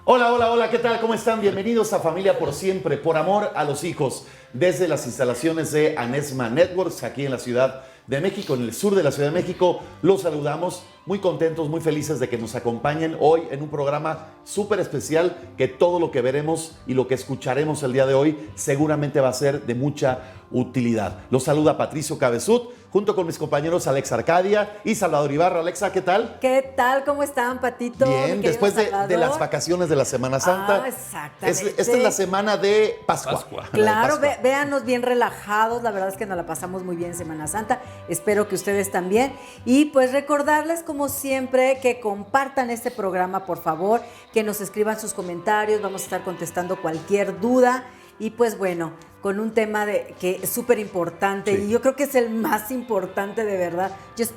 Hola, hola, hola, ¿qué tal? ¿Cómo están? Bienvenidos a Familia por Siempre, por amor a los hijos, desde las instalaciones de Anesma Networks, aquí en la Ciudad de México, en el sur de la Ciudad de México. Los saludamos, muy contentos, muy felices de que nos acompañen hoy en un programa súper especial, que todo lo que veremos y lo que escucharemos el día de hoy seguramente va a ser de mucha utilidad. Los saluda Patricio Cabezud, junto con mis compañeros Alexa Arcadia y Salvador Ibarra. Alexa, ¿qué tal? ¿Qué tal? ¿Cómo están, Patito? Bien, después de las vacaciones de la Semana Santa. Exactamente. Esta es la semana de Pascua. Claro, véanos bien relajados. La verdad es que nos la pasamos muy bien en Semana Santa. Espero que ustedes también. Y pues recordarles, como siempre, que compartan este programa, por favor, que nos escriban sus comentarios. Vamos a estar contestando cualquier duda. Y pues bueno, con un tema que es súper importante, sí. Y yo creo que es el más importante de verdad.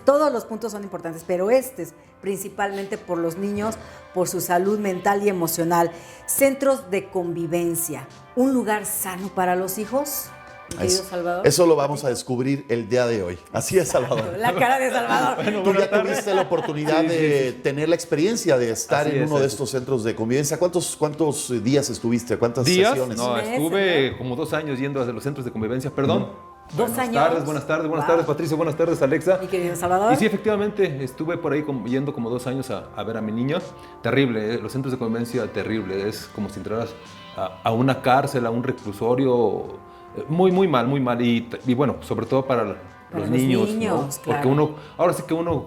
Todos los puntos son importantes, pero este es principalmente por los niños, por su salud mental y emocional. Centros de convivencia, un lugar sano para los hijos. Querido Salvador. Eso lo vamos a descubrir el día de hoy. Así es, Salvador. La cara de Salvador. Bueno, tú ya tuviste la oportunidad de tener la experiencia de estar en uno de estos centros de convivencia. ¿Cuántos días estuviste? ¿Cuántas sesiones? No, estuve como 2 años yendo a los centros de convivencia. Perdón. 2 años. Buenas tardes, Patricio. Buenas tardes, Alexa. Mi querido Salvador. Y sí, efectivamente, estuve por ahí yendo como 2 años a ver a mi niña. Terrible, los centros de convivencia, terrible. Es como si entraras a una cárcel, a un reclusorio. Muy, muy mal, muy mal. Y bueno, sobre todo para los niños, ¿no? Claro. Porque ahora sí que uno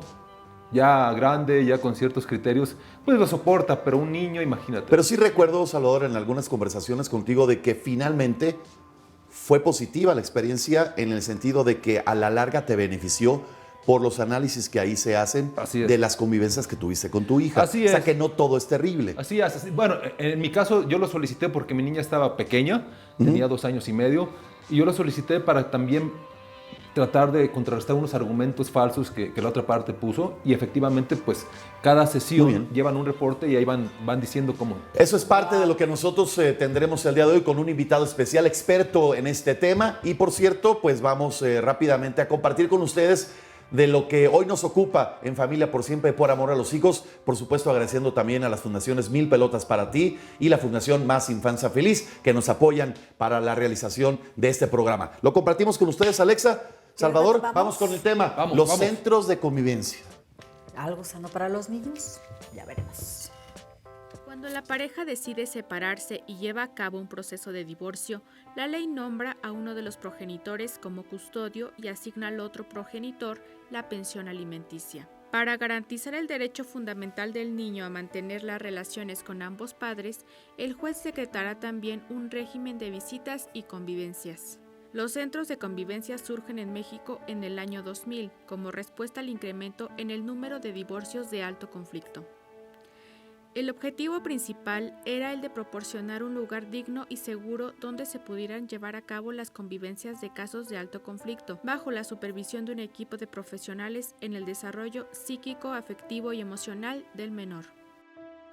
ya grande, ya con ciertos criterios, pues lo soporta, pero un niño, imagínate. Pero sí recuerdo, Salvador, en algunas conversaciones contigo de que finalmente fue positiva la experiencia en el sentido de que a la larga te benefició por los análisis que ahí se hacen de las convivencias que tuviste con tu hija. Así es. O sea, que no todo es terrible. Así es. Bueno, en mi caso yo lo solicité porque mi niña estaba pequeña, tenía 2 años y medio, y yo lo solicité para también tratar de contrarrestar unos argumentos falsos que la otra parte puso, y efectivamente, pues, cada sesión llevan un reporte y ahí van diciendo cómo. Eso es parte de lo que nosotros tendremos el día de hoy con un invitado especial, experto en este tema. Y por cierto, pues vamos rápidamente a compartir con ustedes de lo que hoy nos ocupa en Familia por Siempre, por amor a los hijos. Por supuesto, agradeciendo también a las fundaciones Mil Pelotas para Ti y la Fundación Más Infancia Feliz, que nos apoyan para la realización de este programa. Lo compartimos con ustedes, Alexa. Salvador, vamos con el tema. Los centros de convivencia. ¿Algo sano para los niños? Ya veremos. Cuando la pareja decide separarse y lleva a cabo un proceso de divorcio, la ley nombra a uno de los progenitores como custodio y asigna al otro progenitor la pensión alimenticia. Para garantizar el derecho fundamental del niño a mantener las relaciones con ambos padres, el juez decretará también un régimen de visitas y convivencias. Los centros de convivencia surgen en México en el año 2000 como respuesta al incremento en el número de divorcios de alto conflicto. El objetivo principal era el de proporcionar un lugar digno y seguro donde se pudieran llevar a cabo las convivencias de casos de alto conflicto, bajo la supervisión de un equipo de profesionales en el desarrollo psíquico, afectivo y emocional del menor.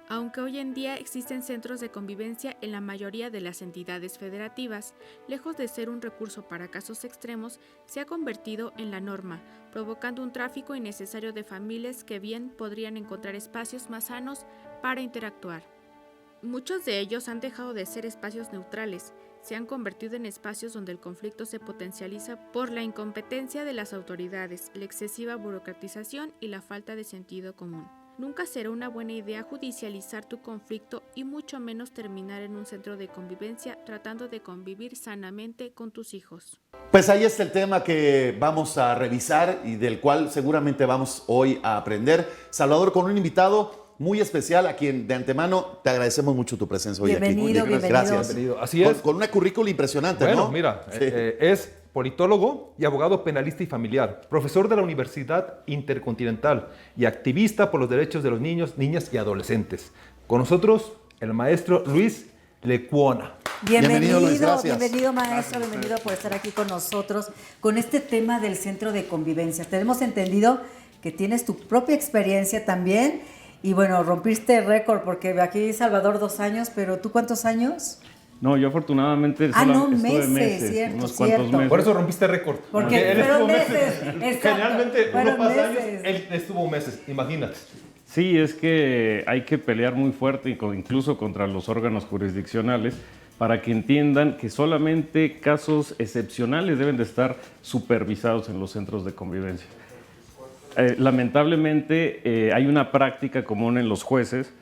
Aunque hoy en día existen centros de convivencia en la mayoría de las entidades federativas, lejos de ser un recurso para casos extremos, se ha convertido en la norma, provocando un tráfico innecesario de familias que bien podrían encontrar espacios más sanos para interactuar. Muchos de ellos han dejado de ser espacios neutrales, se han convertido en espacios donde el conflicto se potencializa por la incompetencia de las autoridades, la excesiva burocratización y la falta de sentido común. Nunca será una buena idea judicializar tu conflicto y mucho menos terminar en un centro de convivencia tratando de convivir sanamente con tus hijos. Pues ahí está el tema que vamos a revisar y del cual seguramente vamos hoy a aprender. Salvador, con un invitado muy especial a quien de antemano te agradecemos mucho tu presencia hoy aquí. Bienvenido. Gracias. Así es. Con una currícula impresionante, bueno, ¿no? Mira, Sí. es politólogo y abogado penalista y familiar, profesor de la Universidad Intercontinental y activista por los derechos de los niños, niñas y adolescentes. Con nosotros, el maestro Luis Lecuona. Bienvenido, Luis, gracias. Bienvenido, maestro, bienvenido por estar aquí con nosotros con este tema del centro de convivencia. Tenemos entendido que tienes tu propia experiencia también y bueno, rompiste récord porque aquí Salvador 2 años, pero ¿tú cuántos años? No, yo afortunadamente estuve meses, unos cuantos meses. Por eso rompiste récord. Porque él fueron estuvo meses. Exacto. Generalmente uno Fueron pasa meses. años, él estuvo meses, imagínate. Sí, es que hay que pelear muy fuerte, incluso contra los órganos jurisdiccionales, para que entiendan que solamente casos excepcionales deben de estar supervisados en los centros de convivencia. Lamentablemente hay una práctica común en los jueces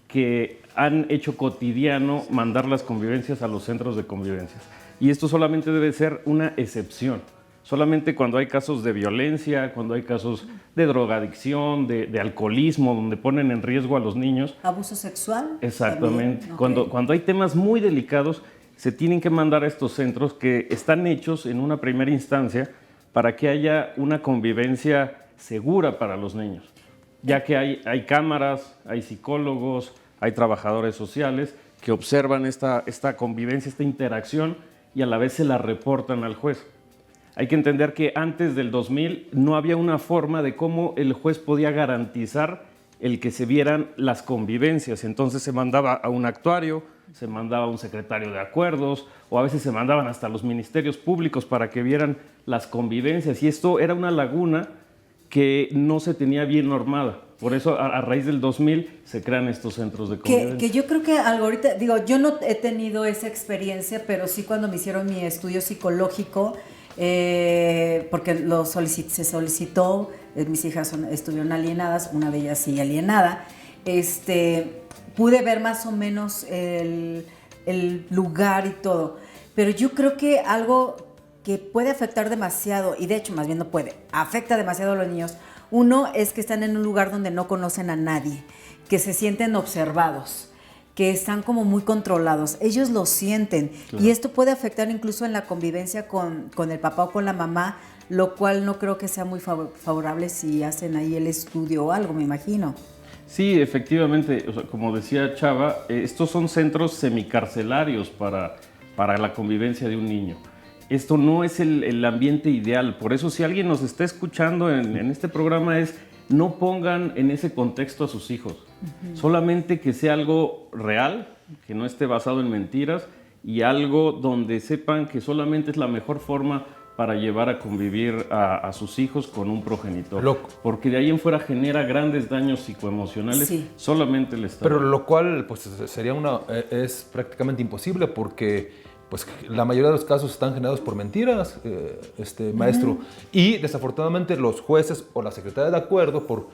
que han hecho cotidiano mandar las convivencias a los centros de convivencias. Y esto solamente debe ser una excepción. Solamente cuando hay casos de violencia, cuando hay casos de drogadicción, de alcoholismo, donde ponen en riesgo a los niños. ¿Abuso sexual? Exactamente. Okay. Cuando hay temas muy delicados, se tienen que mandar a estos centros que están hechos en una primera instancia para que haya una convivencia segura para los niños, ya que hay cámaras, hay psicólogos, hay trabajadores sociales que observan esta convivencia, esta interacción y a la vez se la reportan al juez. Hay que entender que antes del 2000 no había una forma de cómo el juez podía garantizar el que se vieran las convivencias. Entonces se mandaba a un actuario, se mandaba a un secretario de acuerdos o a veces se mandaban hasta los ministerios públicos para que vieran las convivencias. Y esto era una laguna que no se tenía bien normada. Por eso, a raíz del 2000, se crean estos centros de convivencia. Que yo creo que algo ahorita, digo, yo no he tenido esa experiencia, pero sí cuando me hicieron mi estudio psicológico, porque se solicitó, mis hijas estuvieron alienadas, una de ellas sí alienada, pude ver más o menos el lugar y todo. Pero yo creo que algo que puede afectar demasiado, y de hecho más bien no puede, afecta demasiado a los niños. Uno es que están en un lugar donde no conocen a nadie, que se sienten observados, que están como muy controlados. Ellos lo sienten. Claro. Y esto puede afectar incluso en la convivencia con el papá o con la mamá, lo cual no creo que sea muy favorable si hacen ahí el estudio o algo, me imagino. Sí, efectivamente, o sea, como decía Chava, estos son centros semicarcelarios para la convivencia de un niño. Esto no es el ambiente ideal, por eso si alguien nos está escuchando en este programa no pongan en ese contexto a sus hijos. Solamente que sea algo real, que no esté basado en mentiras y algo donde sepan que solamente es la mejor forma para llevar a convivir a sus hijos con un progenitor. Porque de ahí en fuera genera grandes daños psicoemocionales, sí. Solamente el Estado. Pero lo cual pues, es prácticamente imposible porque pues, la mayoría de los casos están generados por mentiras, maestro. Y desafortunadamente los jueces o la Secretaría de Acuerdo, por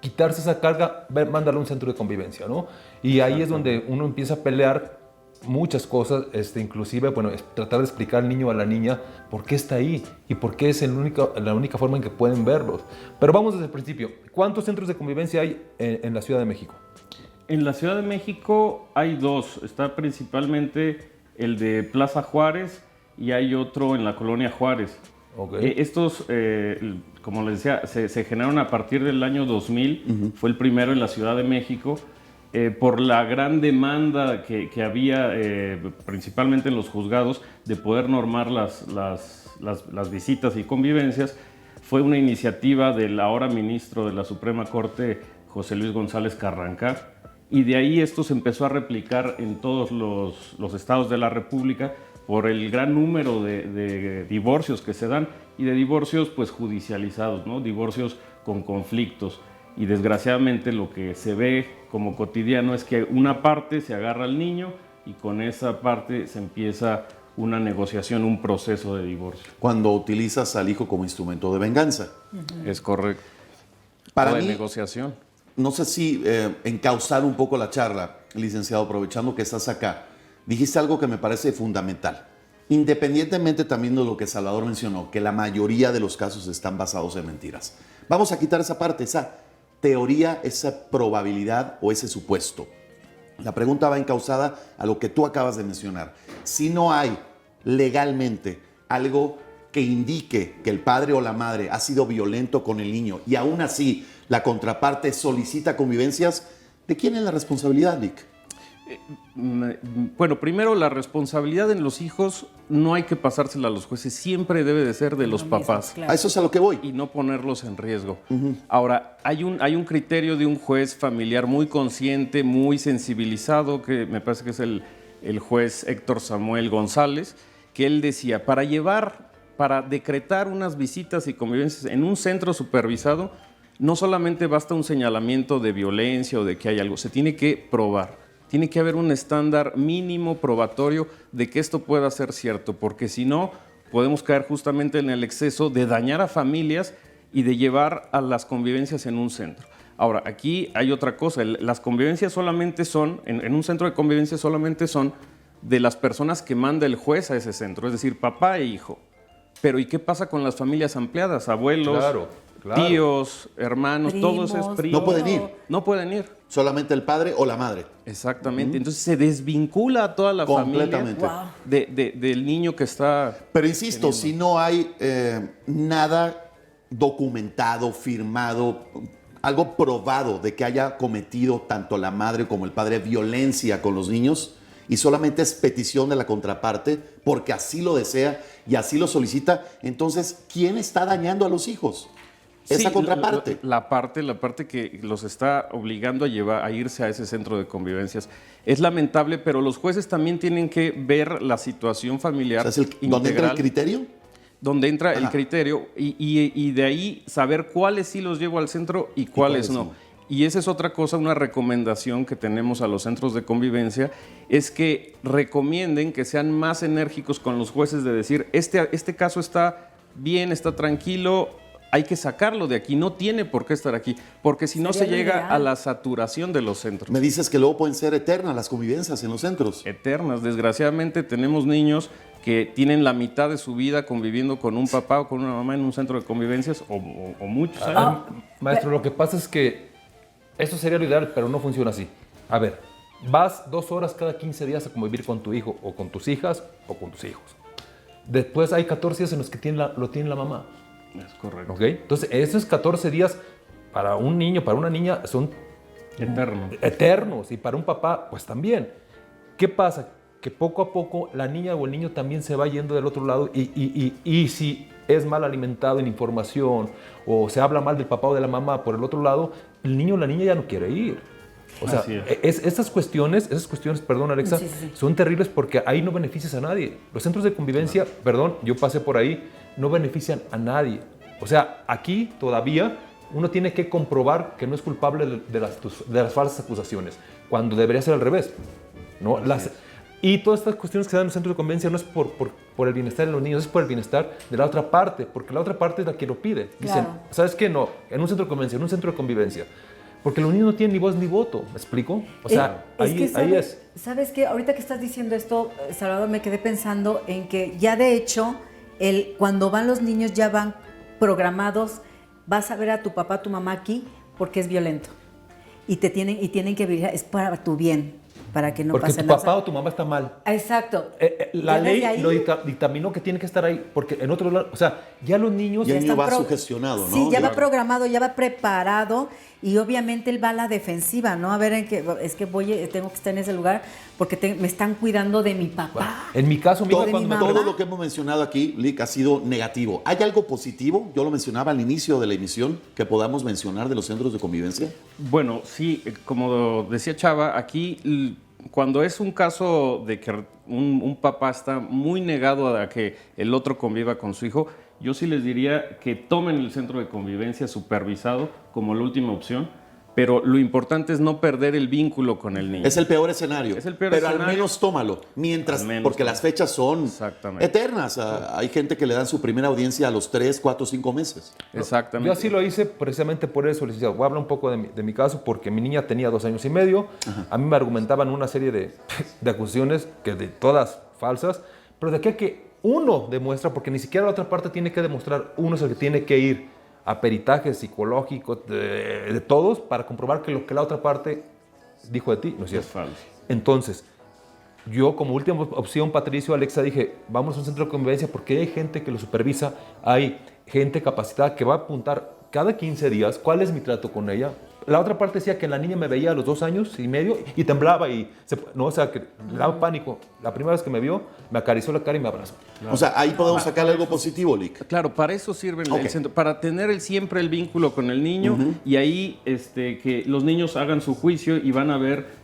quitarse esa carga, mandarle a un centro de convivencia, ¿no? Y ahí es donde uno empieza a pelear muchas cosas, inclusive, bueno, tratar de explicar al niño o a la niña por qué está ahí y por qué es la única forma en que pueden verlos. Pero vamos desde el principio. ¿Cuántos centros de convivencia hay en la Ciudad de México? En la Ciudad de México hay dos. Está principalmente el de Plaza Juárez y hay otro en la Colonia Juárez. Okay. Estos, como les decía, se generaron a partir del año 2000. Fue el primero en la Ciudad de México. Por la gran demanda que había, principalmente en los juzgados, de poder normar las visitas y convivencias, fue una iniciativa del ahora ministro de la Suprema Corte, José Luis González Carranca, y de ahí esto se empezó a replicar en todos los estados de la República por el gran número de divorcios que se dan, y de divorcios pues judicializados, ¿no? Divorcios con conflictos. Y desgraciadamente lo que se ve como cotidiano es que una parte se agarra al niño y con esa parte se empieza una negociación, un proceso de divorcio. Cuando utilizas al hijo como instrumento de venganza. Es correcto. Para de mí, negociación. No sé si encauzar un poco la charla, licenciado, aprovechando que estás acá. Dijiste algo que me parece fundamental. Independientemente también de lo que Salvador mencionó, que la mayoría de los casos están basados en mentiras. Vamos a quitar esa parte, esa teoría, esa probabilidad o ese supuesto. La pregunta va encauzada a lo que tú acabas de mencionar. Si no hay legalmente algo que indique que el padre o la madre ha sido violento con el niño y aún así la contraparte solicita convivencias, ¿de quién es la responsabilidad, Vic? Bueno, primero la responsabilidad en los hijos no hay que pasársela a los jueces, siempre debe de ser de los papás. Claro. A eso es a lo que voy. Y no ponerlos en riesgo. Ahora, hay un criterio de un juez familiar muy consciente, muy sensibilizado, que me parece que es el juez Héctor Samuel González, que él decía, para decretar unas visitas y convivencias en un centro supervisado, no solamente basta un señalamiento de violencia o de que hay algo, se tiene que probar. Tiene que haber un estándar mínimo probatorio de que esto pueda ser cierto, porque si no, podemos caer justamente en el exceso de dañar a familias y de llevar a las convivencias en un centro. Ahora, aquí hay otra cosa, las convivencias solamente son, en un centro de convivencia solamente son de las personas que manda el juez a ese centro, es decir, papá e hijo. Pero ¿y qué pasa con las familias ampliadas? Abuelos, Claro. tíos, hermanos, todos esos primos. No pueden ir. No pueden ir. Solamente el padre o la madre. Exactamente. Entonces se desvincula a toda la familia Completamente. del niño que está... Pero insisto, si no hay nada documentado, firmado, algo probado de que haya cometido tanto la madre como el padre violencia con los niños, y solamente es petición de la contraparte porque así lo desea y así lo solicita, entonces, ¿quién está dañando a los hijos? Esa Sí, contraparte. La parte que los está obligando a irse a ese centro de convivencias. Es lamentable, pero los jueces también tienen que ver la situación familiar O sea, es ¿dónde entra el criterio? Donde entra el Ajá. criterio y de ahí saber cuáles sí los llevo al centro y cuáles no. no. Y esa es otra cosa, una recomendación que tenemos a los centros de convivencia, es que recomienden que sean más enérgicos con los jueces de decir, este caso está bien, está tranquilo, hay que sacarlo de aquí, no tiene por qué estar aquí, porque si no se Sería lo llega ideal. a la saturación de los centros. Me dices que luego pueden ser eternas las convivencias en los centros. Eternas. Desgraciadamente tenemos niños que tienen la mitad de su vida conviviendo con un papá o con una mamá en un centro de convivencias o muchos años. Maestro, lo que pasa es que eso sería lo ideal, pero no funciona así. A ver, vas 2 horas cada 15 días a convivir con tu hijo o con tus hijas o con tus hijos. Después hay 14 días en los que lo tiene la mamá. Es correcto. ¿Ok? Entonces, esos 14 días para un niño, para una niña, son eternos. Y para un papá, pues también. ¿Qué pasa? Que poco a poco la niña o el niño también se va yendo del otro lado y si es mal alimentado en información o se habla mal del papá o de la mamá por el otro lado, el niño o la niña ya no quiere ir. O sea, Así es. esas cuestiones, perdón Alexa, Sí, sí, sí. son terribles porque ahí no beneficias a nadie. Los centros de convivencia, perdón, yo pasé por ahí, no benefician a nadie. O sea, aquí todavía uno tiene que comprobar que no es culpable de las falsas acusaciones, cuando debería ser al revés, ¿no? Y todas estas cuestiones que dan en los centros de convivencia no es por el bienestar de los niños, es por el bienestar de la otra parte, porque la otra parte es la que lo pide. Dicen, Claro. ¿sabes qué? No, en un centro de convivencia, en un centro de convivencia. Porque los niños no tienen ni voz ni voto, ¿me explico? O sea, ahí es. ¿Sabes qué? Ahorita que estás diciendo esto, Salvador, me quedé pensando en que ya de hecho, cuando van los niños ya van programados, vas a ver a tu papá, tu mamá aquí, porque es violento. Y tienen que vivir, es para tu bien, para que no Porque pase tu nada. papá o tu mamá está mal. Exacto. La Ya ley desde ahí- lo dictaminó que tiene que estar ahí, porque en otro lado, o sea, ya los niños... Y el niño están va sugestionado, ¿no? Sí, ya va Claro. programado, ya va preparado y obviamente él va a la defensiva, ¿no? A ver, es que tengo que estar en ese lugar porque me están cuidando de mi papá. En mi caso, mi hija de cuando mi me mamá. Todo lo que hemos mencionado aquí, Lick, ha sido negativo. ¿Hay algo positivo? Yo lo mencionaba al inicio de la emisión, que podamos mencionar de los centros de convivencia. Bueno, sí, como decía Chava, aquí cuando es un caso de que un papá está muy negado a que el otro conviva con su hijo, yo sí les diría que tomen el centro de convivencia supervisado como la última opción, pero lo importante es no perder el vínculo con el niño. Es el peor escenario. Es el peor pero escenario. al menos tómalo. Mientras, Al menos porque tómalo. las fechas son Exactamente. eternas. Hay gente que le dan su primera audiencia a los 3, 4, 5 meses. Exactamente. Yo así lo hice precisamente por eso, licenciado. Voy a hablar un poco de mi caso, porque mi niña tenía 2 años y medio. A mí me argumentaban una serie de acusaciones, que de todas falsas, pero de aquí a que uno demuestra, porque ni siquiera la otra parte tiene que demostrar, uno es el que tiene que ir a peritajes psicológicos de todos para comprobar que lo que la otra parte dijo de ti no es Es cierto. falso. Entonces, yo como última opción, Patricio, Alexa, dije, vamos a un centro de convivencia porque hay gente que lo supervisa, hay gente capacitada que va a apuntar cada 15 días cuál es mi trato con ella. La otra parte decía que la niña me veía a los 2 años y medio y temblaba o sea, que le daba pánico. La primera vez que me vio, me acarició la cara y me abrazó. O sea, ahí podemos sacarle algo positivo, Lick. Claro, para eso sirve Ok. el centro, para tener siempre el vínculo con el niño y ahí que los niños hagan su juicio y van a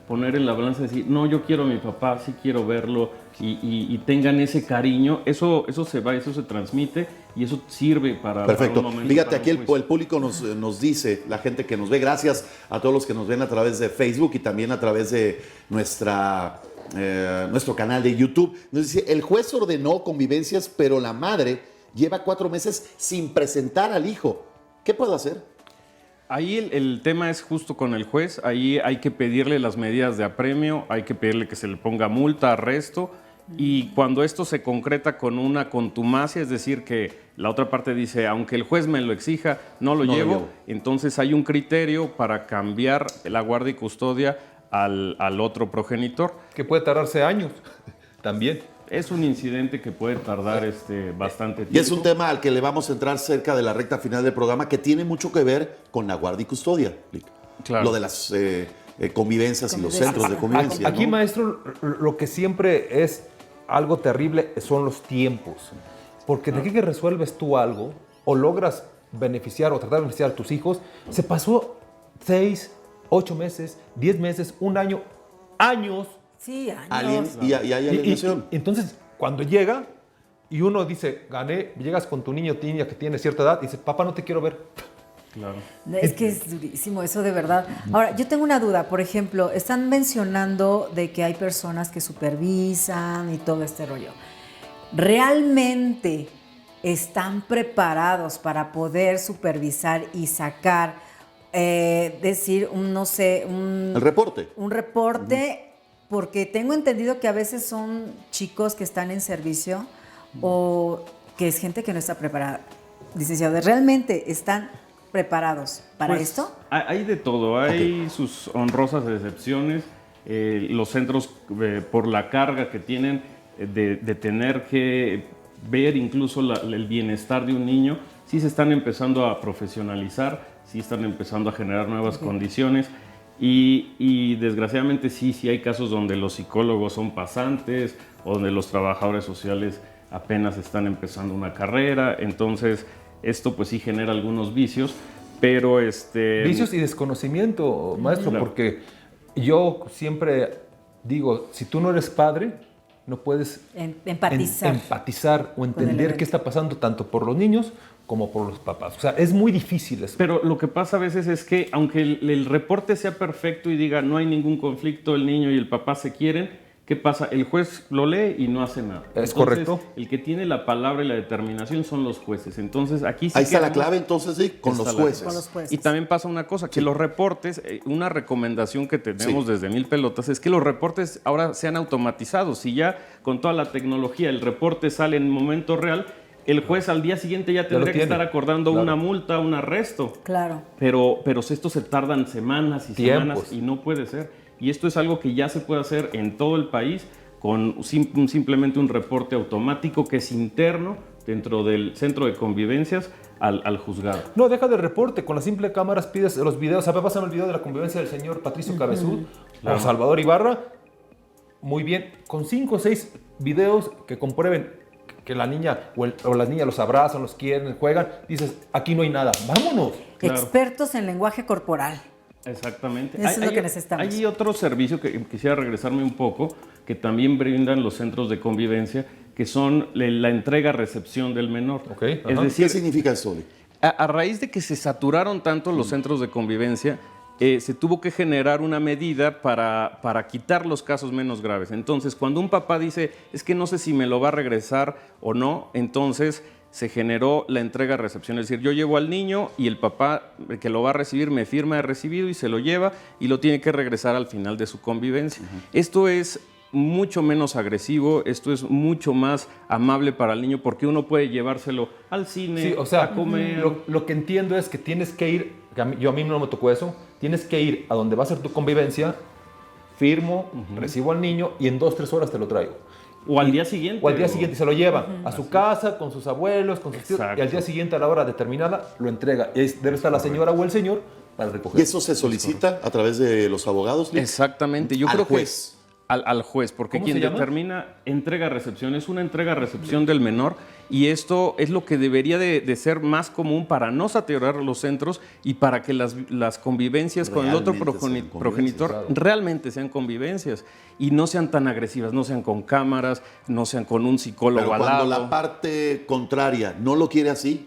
poner en la balanza y decir, no, yo quiero a mi papá, sí quiero verlo, y tengan ese cariño, eso se va, eso se transmite y eso sirve para Perfecto. un momento, Fíjate, para aquí un juez. el público nos dice, la gente que nos ve, gracias a todos los que nos ven a través de Facebook y también a través de nuestro canal de YouTube. Nos dice, el juez ordenó convivencias, pero la madre lleva 4 meses sin presentar al hijo. ¿Qué puedo hacer? Ahí el tema es justo con el juez, ahí hay que pedirle las medidas de apremio, hay que pedirle que se le ponga multa, arresto, y cuando esto se concreta con una contumacia, es decir, que la otra parte dice, aunque el juez me lo exija, no lo llevo, entonces hay un criterio para cambiar la guardia y custodia al otro progenitor. Que puede tardarse años también. Es un incidente que puede tardar bastante tiempo. Y es un tema al que le vamos a entrar cerca de la recta final del programa que tiene mucho que ver con la guardia y custodia. Claro. Lo de las convivencias y los centros de convivencia. Aquí, ¿no? maestro, lo que siempre es algo terrible son los tiempos. Porque de aquí que resuelves tú algo o logras beneficiar o tratar de beneficiar a tus hijos, se pasó 6, 8 meses, 10 meses, 1 año, años. Sí, años. Y hay alienación. Entonces, cuando llega y uno dice, gané, llegas con tu niño o niña que tiene cierta edad y dice, papá, no te quiero ver. Claro. Es que es durísimo eso, de verdad. Ahora, yo tengo una duda. Por ejemplo, están mencionando de que hay personas que supervisan y todo este rollo. ¿Realmente están preparados para poder supervisar y sacar, decir, El reporte. un reporte? Porque tengo entendido que a veces son chicos que están en servicio o que es gente que no está preparada. Licenciado, ¿realmente están preparados para Pues, esto? Hay de todo, hay sus honrosas excepciones. Los centros, por la carga que tienen de tener que ver incluso el bienestar de un niño, sí se están empezando a profesionalizar, sí están empezando a generar nuevas condiciones. Y desgraciadamente sí hay casos donde los psicólogos son pasantes o donde los trabajadores sociales apenas están empezando una carrera, entonces esto pues sí genera algunos vicios, pero Vicios y desconocimiento, maestro, Claro. porque yo siempre digo, si tú no eres padre, no puedes empatizar o entender qué está pasando tanto por los niños como por los papás. O sea, es muy difícil eso. Pero lo que pasa a veces es que aunque el reporte sea perfecto y diga no hay ningún conflicto, el niño y el papá se quieren, ¿qué pasa? El juez lo lee y no hace nada. Es Entonces, correcto. El que tiene la palabra y la determinación son los jueces. Entonces aquí sí Ahí está la quedamos- clave entonces, sí, con los Está la- jueces. Con los jueces. Y también pasa una cosa, que los reportes, una recomendación que tenemos desde Mil Pelotas es que los reportes ahora sean automatizados. Si ya con toda la tecnología el reporte sale en momento real, el juez al día siguiente ya tendría que tiene. estar acordando Claro. una multa, un arresto. Claro. Pero esto se tardan semanas y Tiempos. semanas y no puede ser. Y esto es algo que ya se puede hacer en todo el país con simplemente un reporte automático que es interno dentro del centro de convivencias al juzgado. No, deja de reporte. Con las simple cámaras pides los videos. A ver, pasan el video de la convivencia del señor Patricio Cabezud o Salvador Ibarra. Muy bien. Con 5 o 6 videos que comprueben que la niña o las niñas los abrazan, los quieren, juegan, dices, aquí no hay nada. ¡Vámonos! Claro. Expertos en lenguaje corporal. Exactamente. Eso es lo que necesitamos. Hay otro servicio que quisiera regresarme un poco, que también brindan los centros de convivencia, que son la entrega-recepción del menor. Ok, Es ajá. ¿Qué decir, significa eso, Oli? a raíz de que se saturaron tanto los centros de convivencia, se tuvo que generar una medida para quitar los casos menos graves. Entonces, cuando un papá dice, es que no sé si me lo va a regresar o no, entonces se generó la entrega-recepción. Es decir, yo llevo al niño y el papá que lo va a recibir me firma de recibido y se lo lleva y lo tiene que regresar al final de su convivencia. Esto es mucho menos agresivo, esto es mucho más amable para el niño porque uno puede llevárselo al cine, Sí, o sea, a comer. lo que entiendo es que tienes que ir, que a mí no me tocó eso, tienes que ir a donde va a ser tu convivencia, firmo, recibo al niño y en 2 o 3 horas te lo traigo. O al día siguiente. O al día siguiente se lo lleva a su casa, con sus abuelos, con sus tíos, Exacto. y al día siguiente a la hora determinada lo entrega. Y ahí debe estar la señora o el señor para recoger. ¿Y eso se solicita a través de los abogados, Lick? Exactamente. Yo Al creo juez. al juez, porque ¿Cómo quien se llama? determina entrega-recepción es una entrega-recepción del menor, y esto es lo que debería de ser más común para no saturar los centros y para que las convivencias con el otro Realmente sean progenitor convivencias, realmente sean convivencias y no sean tan agresivas, no sean con cámaras, no sean con un psicólogo Pero al cuando lado. la parte contraria no lo quiere así,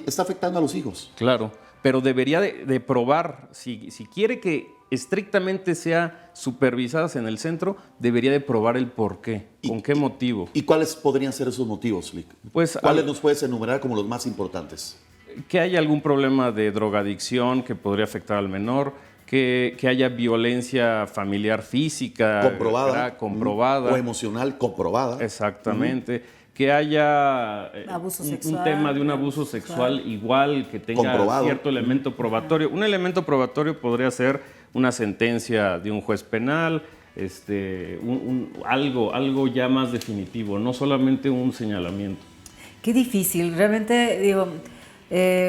está afectando a los hijos. Claro, pero debería de probar, si quiere que estrictamente sea supervisadas en el centro, debería de probar el por qué, con qué motivo. ¿Y cuáles podrían ser esos motivos, Lick? Pues, ¿Cuáles nos puedes enumerar como los más importantes? Que haya algún problema de drogadicción que podría afectar al menor, que haya violencia familiar física comprobada. O emocional comprobada. Exactamente. Que haya Abuso un sexual, tema de un abuso sexual igual, que tenga Comprobado. cierto elemento probatorio. Un elemento probatorio podría ser una sentencia de un juez penal, algo ya más definitivo, no solamente un señalamiento. Qué difícil, realmente digo,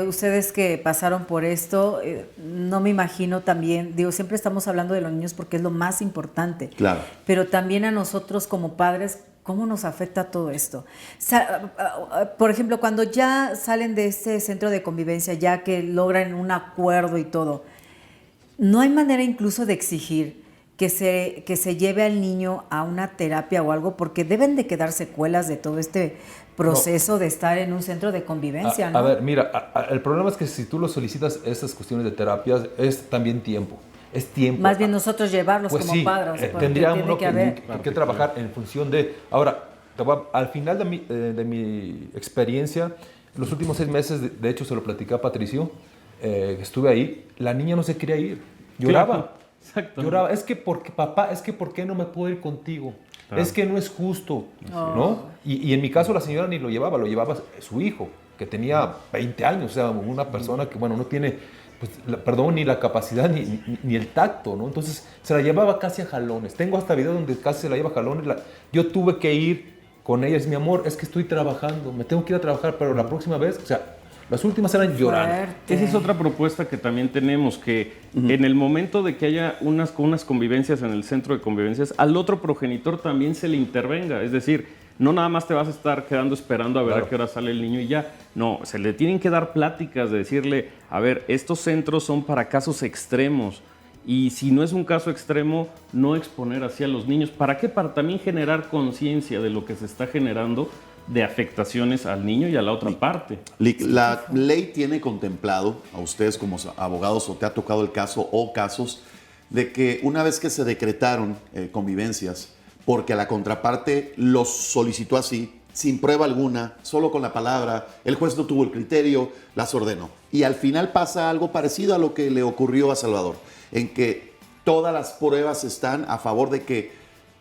ustedes que pasaron por esto, no me imagino también, digo, siempre estamos hablando de los niños porque es lo más importante, Claro. pero también a nosotros como padres, ¿cómo nos afecta todo esto? Por ejemplo, cuando ya salen de este centro de convivencia, ya que logran un acuerdo y todo, ¿no hay manera incluso de exigir que se lleve al niño a una terapia o algo? Porque deben de quedar secuelas de todo este proceso de estar en un centro de convivencia, ¿no? A ver, mira, el problema es que si tú lo solicitas, estas cuestiones de terapias, es también tiempo. Es tiempo. Más bien nosotros llevarlos Pues como sí, padres. porque tendría tiene uno que haber. que trabajar en función de... Ahora, al final de mi experiencia, los últimos 6 meses, de hecho se lo platicé a Patricio, estuve ahí, la niña no se quería ir, lloraba. Claro, exacto. Lloraba, es que porque papá, es que ¿por qué no me puedo ir contigo? Claro. Es que no es justo, ¿no? Y en mi caso la señora ni lo llevaba su hijo, que tenía 20 años, o sea, una persona que, bueno, no tiene... Pues, ni la capacidad ni el tacto, ¿no? Entonces se la llevaba casi a jalones. Tengo hasta videos donde casi se la lleva a jalones. Yo tuve que ir con ella, es mi amor, es que estoy trabajando, me tengo que ir a trabajar, pero la próxima vez, o sea, las últimas eran llorando. Fuerte. Esa es otra propuesta que también tenemos, que en el momento de que haya unas convivencias en el centro de convivencias, al otro progenitor también se le intervenga. Es decir, no nada más te vas a estar quedando esperando a ver a qué hora sale el niño y ya. No, se le tienen que dar pláticas de decirle, a ver, estos centros son para casos extremos. Y si no es un caso extremo, no exponer así a los niños. ¿Para qué? Para también generar conciencia de lo que se está generando de afectaciones al niño y a la otra parte. La ley tiene contemplado a ustedes como abogados, o te ha tocado el caso o casos, de que una vez que se decretaron convivencias, porque la contraparte los solicitó así, sin prueba alguna, solo con la palabra, el juez no tuvo el criterio, las ordenó. Y al final pasa algo parecido a lo que le ocurrió a Salvador, en que todas las pruebas están a favor de que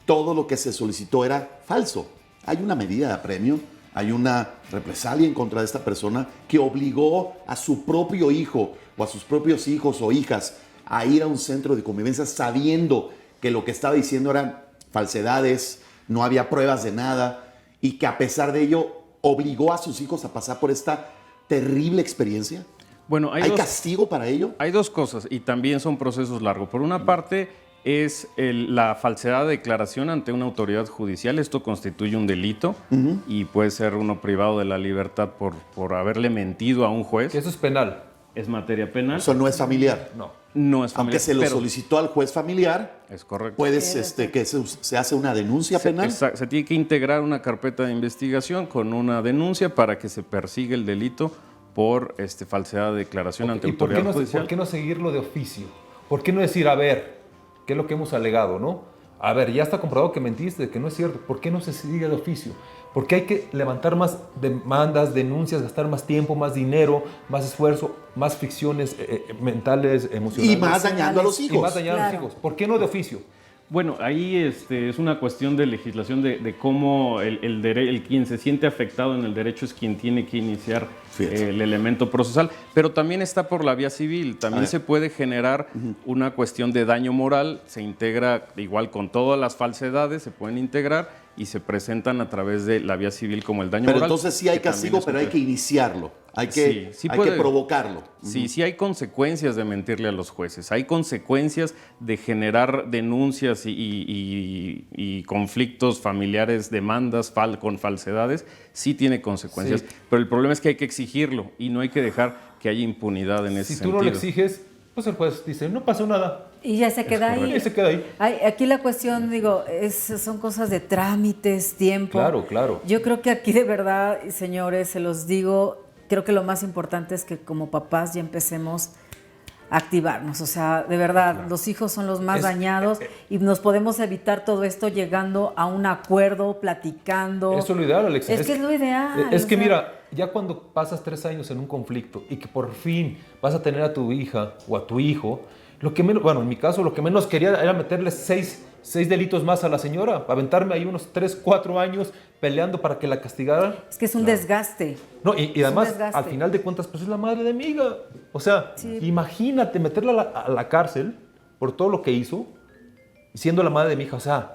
todo lo que se solicitó era falso. Hay una medida de apremio, hay una represalia en contra de esta persona que obligó a su propio hijo o a sus propios hijos o hijas a ir a un centro de convivencia sabiendo que lo que estaba diciendo eran falsedades, no había pruebas de nada, y que a pesar de ello obligó a sus hijos a pasar por esta terrible experiencia. Bueno, ¿Hay castigo para ello? Hay dos cosas y también son procesos largos. Por una parte es la falsedad de declaración ante una autoridad judicial. Esto constituye un delito y puede ser uno privado de la libertad por haberle mentido a un juez. Que eso es penal. Es materia penal. Eso no es familiar. No es familiar. Aunque se lo solicitó al juez familiar, Es correcto. puedes, que se hace una denuncia penal. Se tiene que integrar una carpeta de investigación con una denuncia para que se persiga el delito por falsedad de declaración ante ¿Y por autoridad judicial. por qué no seguirlo de oficio? ¿Por qué no decir, a ver, qué es lo que hemos alegado, no? A ver, ya está comprobado que mentiste, que no es cierto. ¿Por qué no se sigue de oficio? Porque hay que levantar más demandas, denuncias, gastar más tiempo, más dinero, más esfuerzo, más fricciones mentales, emocionales. Y más dañando a los hijos. Y más dañando a los hijos. ¿Por qué no de oficio? Bueno, ahí es una cuestión de legislación de cómo el quien se siente afectado en el derecho es quien tiene que iniciar el elemento procesal, pero también está por la vía civil. También se puede generar una cuestión de daño moral, se integra igual con todas las falsedades, se pueden integrar y se presentan a través de la vía civil como el daño Pero moral. entonces sí hay castigo, pero hay que iniciarlo, hay que provocarlo. Sí, sí hay consecuencias de mentirle a los jueces, hay consecuencias de generar denuncias y conflictos familiares, demandas con falsedades, sí tiene consecuencias, pero el problema es que hay que exigirlo y no hay que dejar que haya impunidad en ese sentido. Si tú no lo exiges, pues el juez dice, no pasó nada. Y ya se queda ahí. Y se queda ahí. Aquí la cuestión, digo, son cosas de trámites, tiempo. Claro, claro. Yo creo que aquí de verdad, señores, se los digo, creo que lo más importante es que como papás ya empecemos a activarnos. O sea, de verdad, los hijos son los más dañados y nos podemos evitar todo esto llegando a un acuerdo, platicando. Eso es lo ideal, Alexa. Es que es lo ideal. Es que mira, ya cuando pasas 3 años en un conflicto y que por fin vas a tener a tu hija o a tu hijo, lo que menos, bueno, en mi caso, lo que menos quería era meterle 6 delitos más a la señora, aventarme ahí unos 3, 4 años peleando para que la castigaran. Es que es un desgaste. No, y además, al final de cuentas, pues es la madre de mi hija. O sea, imagínate meterla a la cárcel por todo lo que hizo, siendo la madre de mi hija. O sea,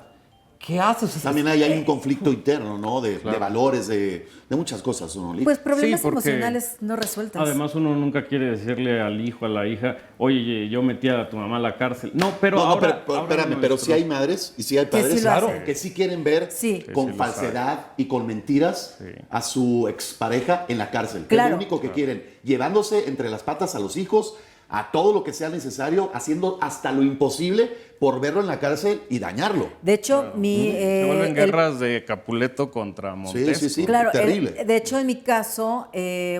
¿qué haces? También hay un conflicto interno, ¿no? De valores, de muchas cosas, ¿no, Lee? Pues problemas Sí, porque emocionales no resueltos. Además, uno nunca quiere decirle al hijo, a la hija, oye, yo metí a tu mamá a la cárcel. No, pero ahora... Espérame, pero sí hay madres y sí hay padres que sí quieren ver con falsedad y con mentiras a su expareja en la cárcel. Claro. Es lo único que quieren, llevándose entre las patas a los hijos, a todo lo que sea necesario, haciendo hasta lo imposible por verlo en la cárcel y dañarlo. De hecho, se vuelven guerras de Capuleto contra Montesco. Sí, claro, terrible. De hecho, en mi caso,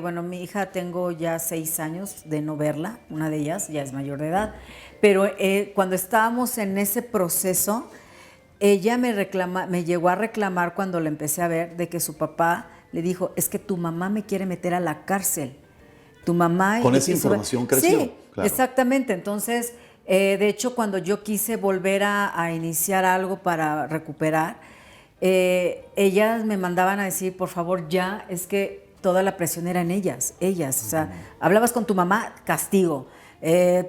bueno, mi hija tengo ya 6 años de no verla, una de ellas ya es mayor de edad, pero cuando estábamos en ese proceso, ella me llegó a reclamar cuando la empecé a ver de que su papá le dijo, es que tu mamá me quiere meter a la cárcel. Tu mamá... Con esa información creció. Sí, claro. Exactamente. Entonces, de hecho, cuando yo quise volver a iniciar algo para recuperar, ellas me mandaban a decir, por favor, ya, es que toda la presión era en ellas. O sea, hablabas con tu mamá, castigo.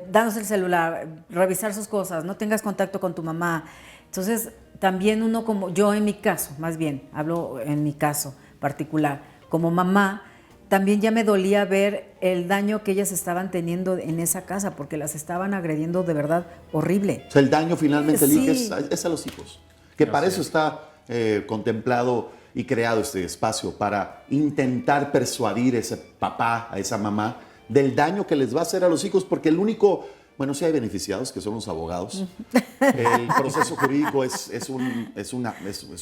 Danos el celular, revisar sus cosas, no tengas contacto con tu mamá. Entonces, también uno como, yo en mi caso, más bien, hablo en mi caso particular, como mamá, también ya me dolía ver el daño que ellas estaban teniendo en esa casa, porque las estaban agrediendo de verdad horrible. O sea, el daño finalmente Sí. es a los hijos. Que para eso está contemplado y creado este espacio, para intentar persuadir a ese papá, a esa mamá, del daño que les va a hacer a los hijos, porque el único... Bueno, sí hay beneficiados, que son los abogados. El proceso jurídico es un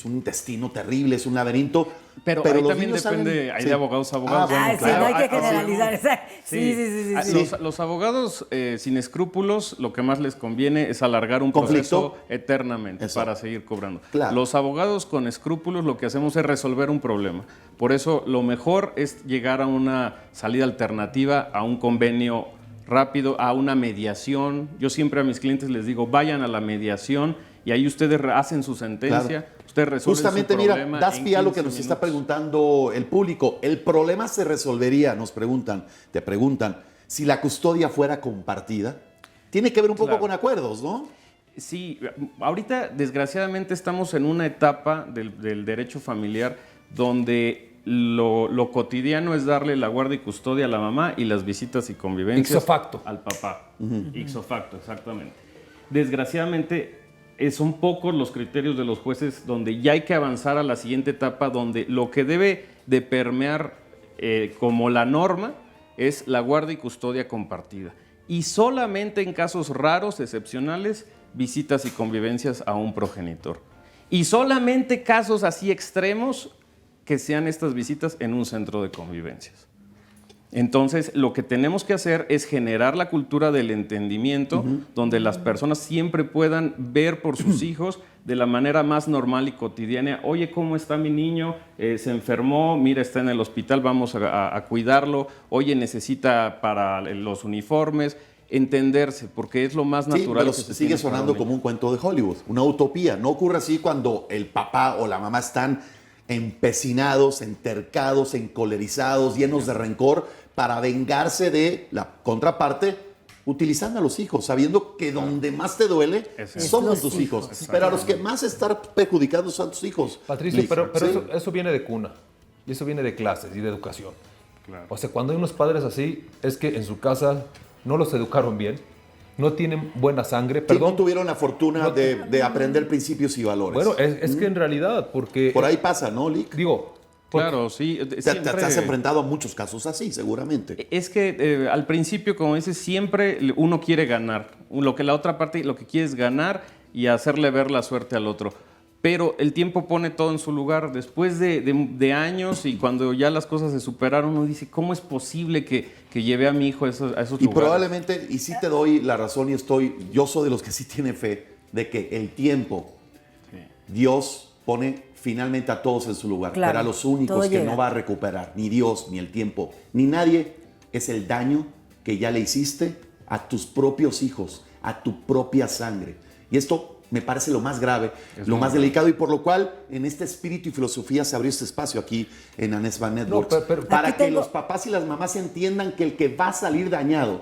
intestino terrible, es un laberinto. Pero ahí también depende, hay de abogados a abogados. Sí, no hay que generalizar. Sí. Los abogados sin escrúpulos, lo que más les conviene es alargar un proceso eternamente para seguir cobrando. Claro. Los abogados con escrúpulos lo que hacemos es resolver un problema. Por eso lo mejor es llegar a una salida alternativa, a un convenio rápido, a una mediación. Yo siempre a mis clientes les digo, vayan a la mediación y ahí ustedes hacen su sentencia, ustedes resuelven justamente, su problema. Mira, das pie a lo que nos minutos. está preguntando el público. El problema se resolvería, te preguntan, si la custodia fuera compartida. Tiene que ver un poco con acuerdos, ¿no? Sí, ahorita desgraciadamente estamos en una etapa del derecho familiar donde lo cotidiano es darle la guardia y custodia a la mamá y las visitas y convivencias Ipso facto. al papá. Ipso facto, exactamente. Desgraciadamente son pocos los criterios de los jueces donde ya hay que avanzar a la siguiente etapa, donde lo que debe de permear como la norma es la guardia y custodia compartida. Y solamente en casos raros, excepcionales, visitas y convivencias a un progenitor. Y solamente casos así extremos que sean estas visitas en un centro de convivencias. Entonces, lo que tenemos que hacer es generar la cultura del entendimiento, donde las personas siempre puedan ver por sus hijos de la manera más normal y cotidiana. Oye, ¿cómo está mi niño? Se enfermó, mira, está en el hospital, vamos a cuidarlo. Oye, necesita para los uniformes. Entenderse, porque es lo más natural. Pero que sigue sonando como un cuento de Hollywood, una utopía. No ocurre así cuando el papá o la mamá están empecinados, entercados, encolerizados, llenos de rencor para vengarse de la contraparte utilizando a los hijos, sabiendo que donde más te duele son los tus hijos. hijos. Pero a los que más están perjudicando son tus hijos. Patricio, pero Sí. eso viene de cuna, y eso viene de clases y de educación. Claro. O sea, cuando hay unos padres así, es que en su casa no los educaron bien, no tienen buena sangre, Que no perdón. tuvieron la fortuna de aprender principios y valores. Bueno, es que en realidad, porque... Por ahí pasa, ¿no, Lick? Digo, Claro, sí. Te siempre- has enfrentado a muchos casos así, seguramente. Es que al principio, como dices, siempre uno quiere ganar. Lo que la otra parte lo que quiere es ganar y hacerle ver la suerte al otro. Pero el tiempo pone todo en su lugar. Después de años y cuando ya las cosas se superaron, uno dice, ¿cómo es posible que lleve a mi hijo a esos Y lugares? probablemente, y sí te doy la razón yo soy de los que sí tiene fe de que el tiempo, Dios pone finalmente a todos en su lugar. Claro, pero a los únicos todo que llega. no va a recuperar, ni Dios, ni el tiempo, ni nadie, es el daño que ya le hiciste a tus propios hijos, a tu propia sangre. Y esto me parece lo más grave, lo más delicado, y por lo cual en este espíritu y filosofía se abrió este espacio aquí en Anesma Networks, pero- para Aquí que tengo- los papás y las mamás entiendan que el que va a salir dañado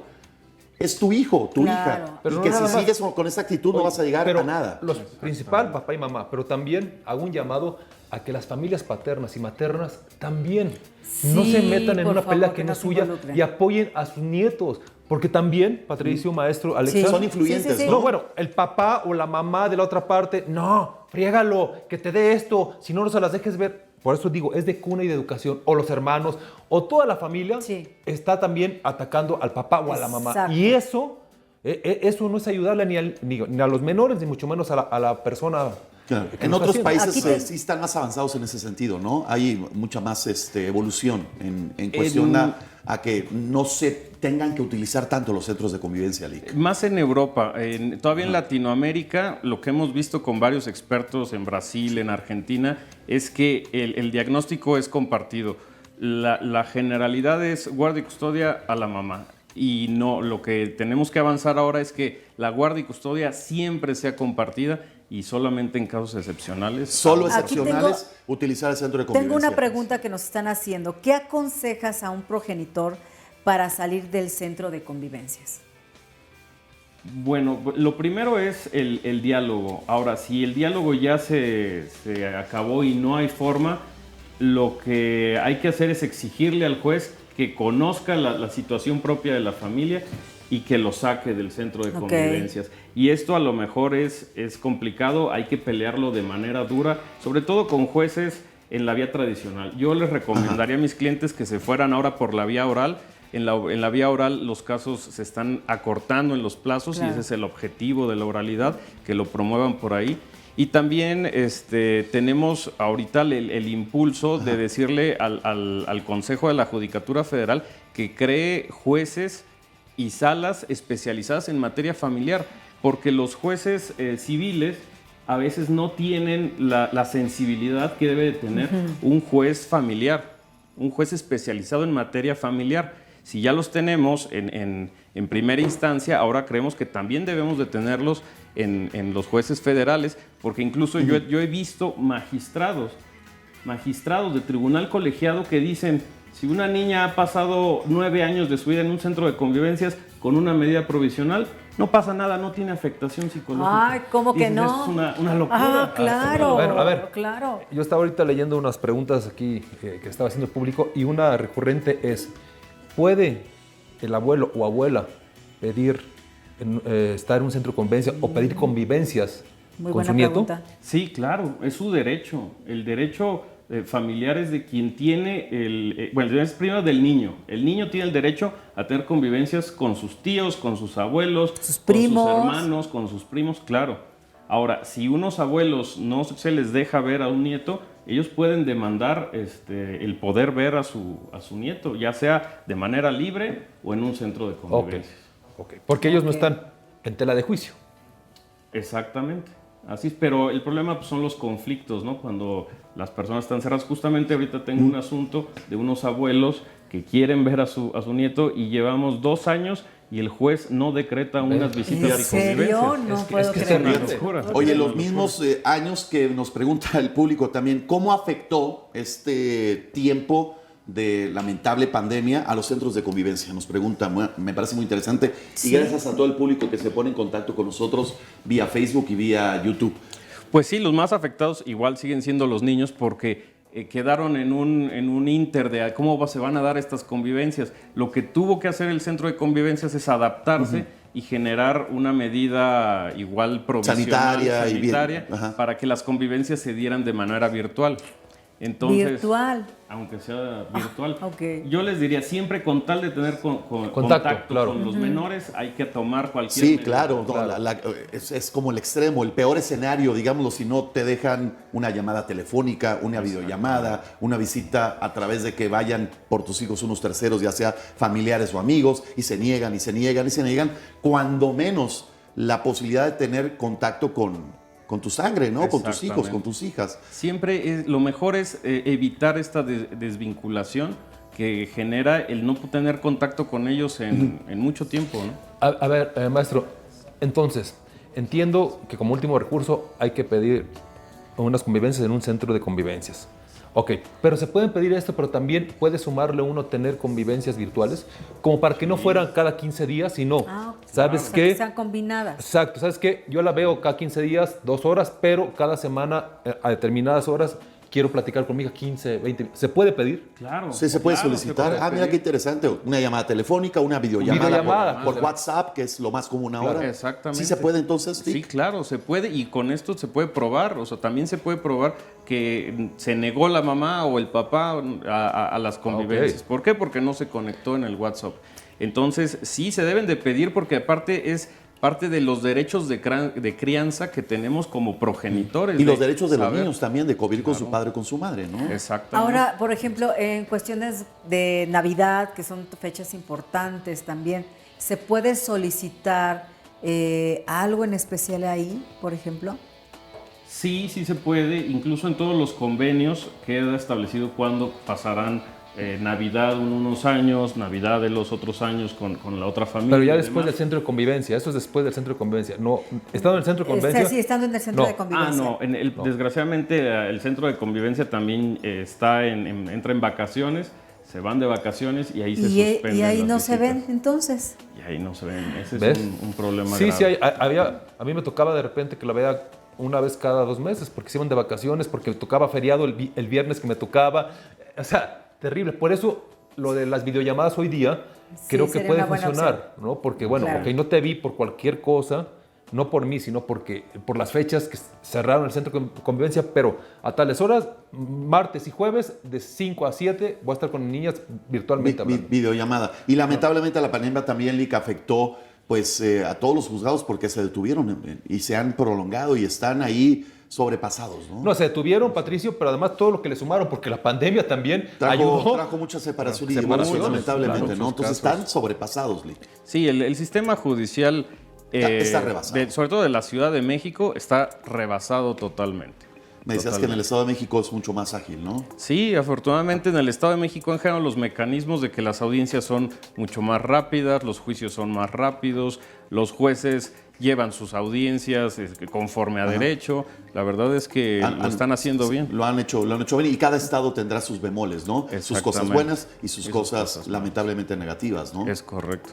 es tu hijo, tu Claro. hija, Pero y no que nada si más. sigues con esa actitud no Oye, vas a llegar pero a nada. Los principal, papá y mamá, pero también hago un llamado a que las familias paternas y maternas también no Sí, se metan en por una favor, pelea que que no no es se suya involucren. y apoyen a sus nietos. Porque también, Patricio, maestro, Alexa, Sí. Son influyentes, Sí, sí, sí. ¿no? no, bueno, el papá o la mamá de la otra parte, no, friégalo, que te dé esto, si no, no se las dejes ver. Por eso digo, es de cuna y de educación, o los hermanos, o toda la familia Sí. está también atacando al papá o a la mamá. Exacto. Y eso no es ayudarle ni a los menores, ni mucho menos a la persona. Claro. que En lo está otros haciendo. países Aquí sí están más avanzados en ese sentido, ¿no? Hay mucha más evolución en cuestión a que no se tengan que utilizar tanto los centros de convivencia, Lick. Más en Europa, todavía en Latinoamérica, lo que hemos visto con varios expertos en Brasil, en Argentina, es que el diagnóstico es compartido. La generalidad es guardia y custodia a la mamá. Y no, lo que tenemos que avanzar ahora es que la guardia y custodia siempre sea compartida y solamente en casos excepcionales. Solo Aquí excepcionales utilizar el centro de convivencia. Tengo una pregunta que nos están haciendo. ¿Qué aconsejas a un progenitor para salir del centro de convivencias? Bueno, lo primero es el diálogo. Ahora, si el diálogo ya se acabó y no hay forma, lo que hay que hacer es exigirle al juez que conozca la situación propia de la familia y que lo saque del centro de Ok. convivencias. Y esto a lo mejor es complicado, hay que pelearlo de manera dura, sobre todo con jueces en la vía tradicional. Yo les recomendaría a mis clientes que se fueran ahora por la vía oral. En la vía oral los casos se están acortando en los plazos Claro. y ese es el objetivo de la oralidad, que lo promuevan por ahí. Y también tenemos ahorita el impulso de decirle al Consejo de la Judicatura Federal que cree jueces y salas especializadas en materia familiar, porque los jueces civiles a veces no tienen la sensibilidad que debe de tener un juez familiar, un juez especializado en materia familiar. Si ya los tenemos en primera instancia, ahora creemos que también debemos de tenerlos en los jueces federales, porque incluso yo he visto magistrados de tribunal colegiado que dicen, si una niña ha pasado 9 años de su vida en un centro de convivencias con una medida provisional, no pasa nada, no tiene afectación psicológica. Ay, ¿cómo que Dices, no? Es una locura. Ah, claro. Bueno, a ver. Claro. Yo estaba ahorita leyendo unas preguntas aquí que estaba haciendo el público y una recurrente es, ¿puede el abuelo o abuela pedir estar en un centro de convivencia o pedir convivencias Muy con buena su nieto? pregunta. Sí, claro, es su derecho. El derecho familiar es de quien tiene bueno, es primero del niño. El niño tiene el derecho a tener convivencias con sus tíos, con sus abuelos, Sus primos. con sus hermanos, con sus primos, claro. Ahora, si unos abuelos no se les deja ver a un nieto, ellos pueden demandar el poder ver a su nieto, ya sea de manera libre o en un centro de convivencias. Ok. Porque ellos no Ok. están en tela de juicio. Exactamente. Así es, pero el problema pues, son los conflictos, ¿no? Cuando las personas están cerradas. Justamente ahorita tengo un asunto de unos abuelos que quieren ver a su nieto y llevamos 2 años y el juez no decreta unas visitas ¿En de serio? convivencia. No puedo que Es creer. una terrible. locura. Oye, Es una los mismos años que nos pregunta el público también, ¿cómo afectó este tiempo de lamentable pandemia a los centros de convivencia? Nos pregunta, me parece muy interesante. Sí. Y gracias a todo el público que se pone en contacto con nosotros vía Facebook y vía YouTube. Pues sí, los más afectados igual siguen siendo los niños porque quedaron en un inter de cómo se van a dar estas convivencias. Lo que tuvo que hacer el centro de convivencias es adaptarse y generar una medida igual provisional, sanitaria para que las convivencias se dieran de manera virtual. Entonces, virtual. Aunque sea virtual. Okay. Yo les diría, siempre con tal de tener contacto claro. con los menores, hay que tomar cualquier medida. Claro. No, es como el extremo, el peor escenario, digámoslo, si no te dejan una llamada telefónica, una videollamada, una visita a través de que vayan por tus hijos unos terceros, ya sea familiares o amigos, y se niegan, cuando menos la posibilidad de tener contacto con tu sangre, ¿no? Con tus hijos, con tus hijas. Siempre lo mejor es evitar esta desvinculación que genera el no tener contacto con ellos en mucho tiempo, ¿no? A ver, maestro, entonces, entiendo que como último recurso hay que pedir unas convivencias en un centro de convivencias. Ok, pero se pueden pedir esto, pero también puede sumarle uno tener convivencias virtuales, como para que no fueran cada 15 días, sino, ¿sabes qué? Que sean combinadas. Exacto, ¿sabes qué? Yo la veo cada 15 días, 2 horas, pero cada semana, a determinadas horas, quiero platicar con mi hija 15, 20. ¿Se puede pedir? Claro. Sí, se puede solicitar. Mira qué interesante. Una llamada telefónica, una videollamada por WhatsApp, que es lo más común ahora. Claro, exactamente. ¿Sí se puede entonces? Sí, claro, se puede. Y con esto se puede probar. O sea, también se puede probar que se negó la mamá o el papá a las convivencias. ¿Por qué? Porque no se conectó en el WhatsApp. Entonces, sí se deben de pedir porque aparte es parte de los derechos de crianza que tenemos como progenitores. Y los derechos de los niños también, de convivir con su padre o con su madre, ¿no? Exactamente. Ahora, por ejemplo, en cuestiones de Navidad, que son fechas importantes también, ¿se puede solicitar algo en especial ahí, por ejemplo? Sí, sí se puede. Incluso en todos los convenios queda establecido cuándo pasarán Navidad unos años, Navidad de los otros años con la otra familia. Pero ya después del centro de convivencia, eso es después del centro de convivencia. No, ¿estando en el centro de convivencia? Sí, estando en el centro de convivencia. Desgraciadamente el centro de convivencia también entra en vacaciones, se van de vacaciones y ahí se suspenden. Y ahí no visitas. se ven entonces. Y ahí no se ven, ese ¿ves? Es un problema grave. Sí, a mí me tocaba de repente que la vea una vez cada 2 meses, porque se iban de vacaciones, porque tocaba feriado el viernes que me tocaba. O sea, terrible. Por eso lo de las videollamadas hoy día creo que puede funcionar, ¿no? Porque, bueno, claro. No te vi por cualquier cosa, no por mí, sino por las fechas que cerraron el centro de convivencia, pero a tales horas, martes y jueves, de 5 a 7, voy a estar con niñas virtualmente. Videollamada. Y lamentablemente la pandemia también, Lick, afectó pues a todos los juzgados porque se detuvieron y se han prolongado y están ahí sobrepasados, ¿no? No, se detuvieron, Patricio, pero además todo lo que le sumaron, porque la pandemia también ayudó. Trajo mucha separación y divorcio, lamentablemente, claro, ¿no? Entonces están sobrepasados, Lick. Sí, el sistema judicial, está rebasado. sobre todo de la Ciudad de México, está rebasado totalmente. Me decías que en el Estado de México es mucho más ágil, ¿no? Sí, afortunadamente en el Estado de México en general los mecanismos de que las audiencias son mucho más rápidas, los juicios son más rápidos, los jueces llevan sus audiencias conforme a derecho. La verdad es que lo están haciendo bien. Lo han hecho bien y cada estado tendrá sus bemoles, ¿no? Sus cosas buenas y sus cosas lamentablemente negativas, ¿no? Es correcto.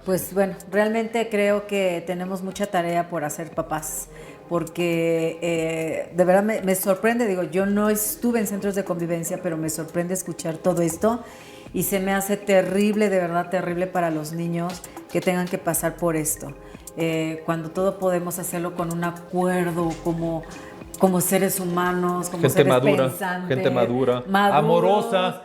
Pues bueno, realmente creo que tenemos mucha tarea por hacer, papás, porque de verdad me sorprende, digo, yo no estuve en centros de convivencia, pero me sorprende escuchar todo esto y se me hace terrible, de verdad terrible para los niños que tengan que pasar por esto. Cuando todo podemos hacerlo con un acuerdo, como seres humanos, como gente seres madura, pensantes, gente madura, maduros, amorosa.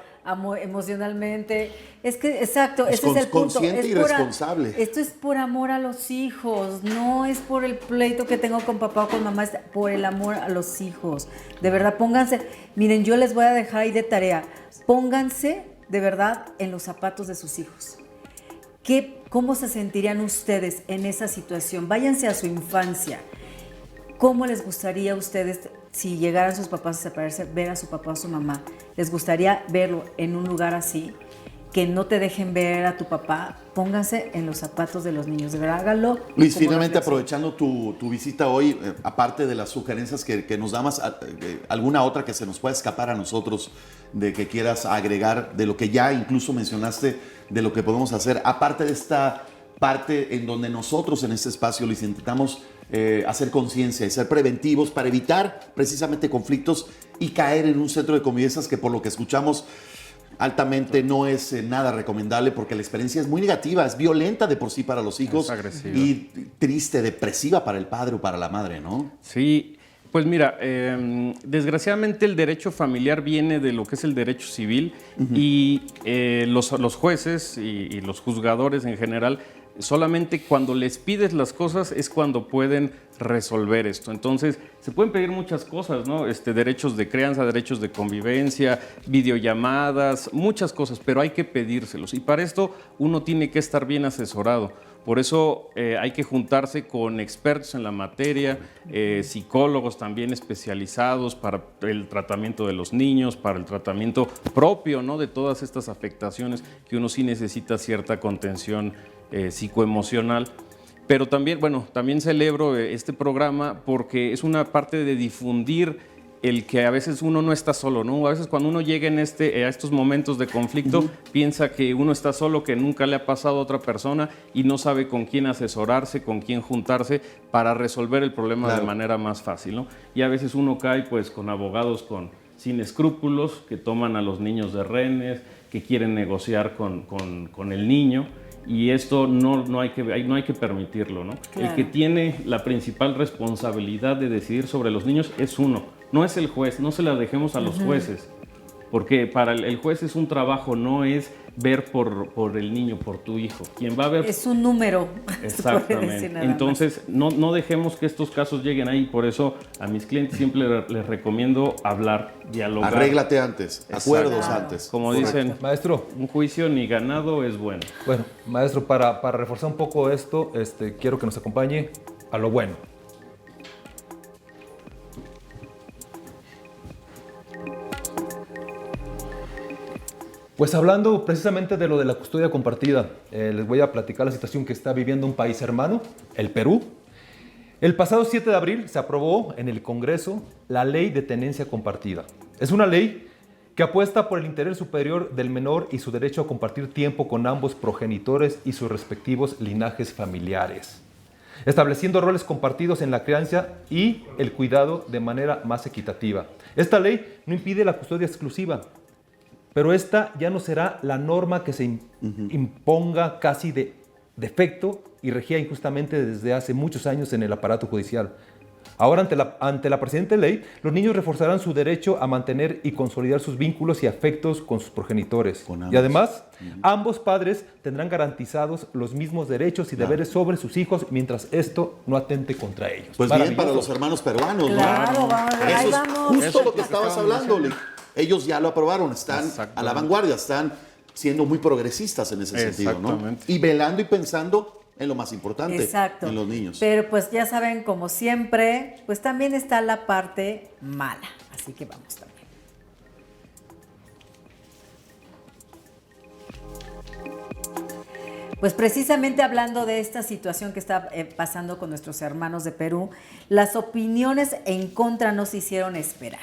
Emocionalmente. Es que, exacto, ese es el punto. Consciente y responsable. Esto es por amor a los hijos, no es por el pleito que tengo con papá o con mamá, es por el amor a los hijos. De verdad, pónganse, miren, yo les voy a dejar ahí de tarea, pónganse de verdad en los zapatos de sus hijos. ¿Cómo se sentirían ustedes en esa situación? Váyanse a su infancia. ¿Cómo les gustaría a ustedes, si llegaran sus papás a separarse, ver a su papá o su mamá? ¿Les gustaría verlo en un lugar así? que no te dejen ver a tu papá, pónganse en los zapatos de los niños, de verdad, háganlo. Luis, como finalmente reflexión. aprovechando tu visita hoy, aparte de las sugerencias que nos da más, alguna otra que se nos pueda escapar a nosotros, de que quieras agregar, de lo que ya incluso mencionaste, de lo que podemos hacer, aparte de esta parte en donde nosotros en este espacio, Luis, intentamos hacer conciencia y ser preventivos para evitar precisamente conflictos y caer en un centro de convivencias que, por lo que escuchamos, altamente no es nada recomendable, porque la experiencia es muy negativa, es violenta de por sí para los hijos, Es agresiva. y triste, depresiva para el padre o para la madre, ¿no? Sí, pues mira, desgraciadamente el derecho familiar viene de lo que es el derecho civil y los jueces y los juzgadores en general, solamente cuando les pides las cosas es cuando pueden resolver esto. Entonces, se pueden pedir muchas cosas, ¿no? Derechos de crianza, derechos de convivencia, videollamadas, muchas cosas, pero hay que pedírselos. Y para esto uno tiene que estar bien asesorado. Por eso hay que juntarse con expertos en la materia, psicólogos también especializados para el tratamiento de los niños, para el tratamiento propio, ¿no?, de todas estas afectaciones que uno sí necesita cierta contención psicoemocional. Pero también, bueno, también celebro este programa porque es una parte de difundir el que a veces uno no está solo, ¿no? A veces cuando uno llega a estos momentos de conflicto, piensa que uno está solo, que nunca le ha pasado a otra persona y no sabe con quién asesorarse, con quién juntarse para resolver el problema, claro, de manera más fácil, ¿no? Y a veces uno cae pues con abogados sin escrúpulos, que toman a los niños de rehenes, que quieren negociar con el niño. Y esto no hay que permitirlo, ¿no? Claro. El que tiene la principal responsabilidad de decidir sobre los niños es uno, no es el juez, no se la dejemos a los jueces, porque para el juez es un trabajo, no es ver por el niño, por tu hijo. Quien va a ver... Es un número. Exactamente. Entonces, no dejemos que estos casos lleguen ahí. Por eso a mis clientes siempre les recomiendo hablar, dialogar. Arréglate antes, acuerdos antes. Como correcto, dicen, maestro, un juicio ni ganado es bueno. Bueno, maestro, para reforzar un poco esto, quiero que nos acompañe a lo bueno. Pues hablando precisamente de lo de la custodia compartida, les voy a platicar la situación que está viviendo un país hermano, el Perú. El pasado 7 de abril se aprobó en el Congreso la Ley de Tenencia Compartida. Es una ley que apuesta por el interés superior del menor y su derecho a compartir tiempo con ambos progenitores y sus respectivos linajes familiares, estableciendo roles compartidos en la crianza y el cuidado de manera más equitativa. Esta ley no impide la custodia exclusiva, pero esta ya no será la norma que se imponga casi de defecto y regía injustamente desde hace muchos años en el aparato judicial. Ahora, ante la presente ley, los niños reforzarán su derecho a mantener y consolidar sus vínculos y afectos con sus progenitores. Y además, ambos padres tendrán garantizados los mismos derechos y deberes sobre sus hijos mientras esto no atente contra ellos. Pues bien para los hermanos peruanos, claro, ¿no? vamos, ahí vamos. Justo Eso lo que estabas hablando, ellos ya lo aprobaron, están a la vanguardia, están siendo muy progresistas en ese sentido, ¿no? Y velando y pensando en lo más importante, exacto, en los niños. Pero pues ya saben, como siempre, pues también está la parte mala, así que vamos también. Pues precisamente hablando de esta situación que está pasando con nuestros hermanos de Perú, las opiniones en contra no se hicieron esperar.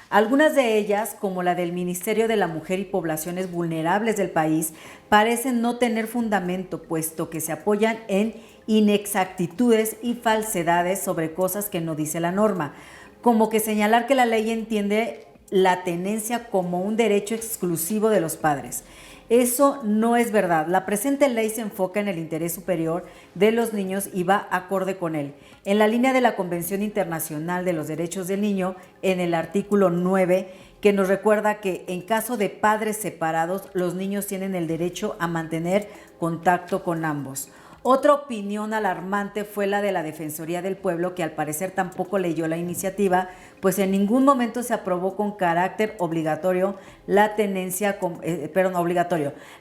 Algunas de ellas, como la del Ministerio de la Mujer y Poblaciones Vulnerables del país, parecen no tener fundamento, puesto que se apoyan en inexactitudes y falsedades sobre cosas que no dice la norma, como que señalar que la ley entiende la tenencia como un derecho exclusivo de los padres. Eso no es verdad. La presente ley se enfoca en el interés superior de los niños y va acorde con él. En la línea de la Convención Internacional de los Derechos del Niño, en el artículo 9, que nos recuerda que en caso de padres separados, los niños tienen el derecho a mantener contacto con ambos. Otra opinión alarmante fue la de la Defensoría del Pueblo, que al parecer tampoco leyó la iniciativa, pues en ningún momento se aprobó con carácter obligatorio la tenencia,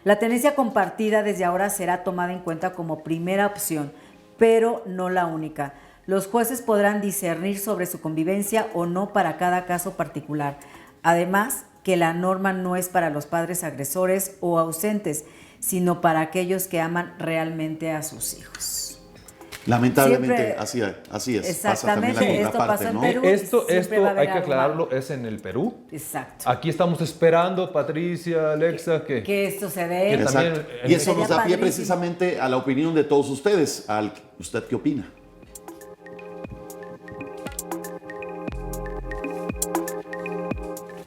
La tenencia compartida desde ahora será tomada en cuenta como primera opción, pero no la única. Los jueces podrán discernir sobre su convivencia o no para cada caso particular. Además, que la norma no es para los padres agresores o ausentes, sino para aquellos que aman realmente a sus hijos. Lamentablemente, Siempre, así es. exactamente, Pasa también la esto contraparte, pasa en ¿no? Perú. Esto Siempre va a haber hay que algo aclararlo, malo. es en el Perú. Exacto. Aquí estamos esperando, Patricia, Alexa, que esto se dé. que también- Exacto. Y eso Sería nos da pie padrísimo. precisamente a la opinión de todos ustedes. ¿Usted qué opina?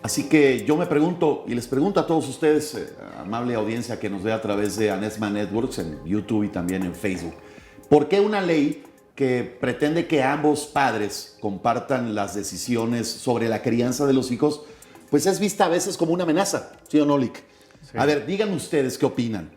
Así que yo me pregunto, y les pregunto a todos ustedes, amable audiencia que nos ve a través de Anesma Networks en YouTube y también en Facebook, ¿por qué una ley que pretende que ambos padres compartan las decisiones sobre la crianza de los hijos, pues es vista a veces como una amenaza? ¿Sí o no, Lick? Sí. A ver, díganme ustedes qué opinan.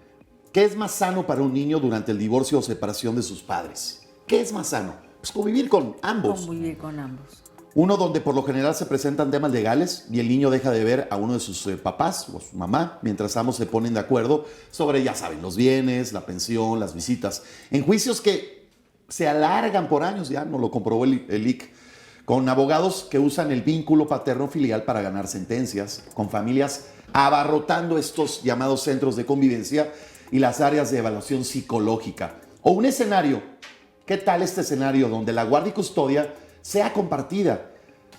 ¿Qué es más sano para un niño durante el divorcio o separación de sus padres? ¿Qué es más sano? Pues convivir con ambos. Convivir con ambos. Uno donde por lo general se presentan temas legales y el niño deja de ver a uno de sus papás o su mamá mientras ambos se ponen de acuerdo sobre, ya saben, los bienes, la pensión, las visitas. En juicios que se alargan por años, ya nos lo comprobó el IC, con abogados que usan el vínculo paterno-filial para ganar sentencias, con familias abarrotando estos llamados centros de convivencia y las áreas de evaluación psicológica. O un escenario, ¿qué tal este escenario donde la guardia y custodia sea compartida,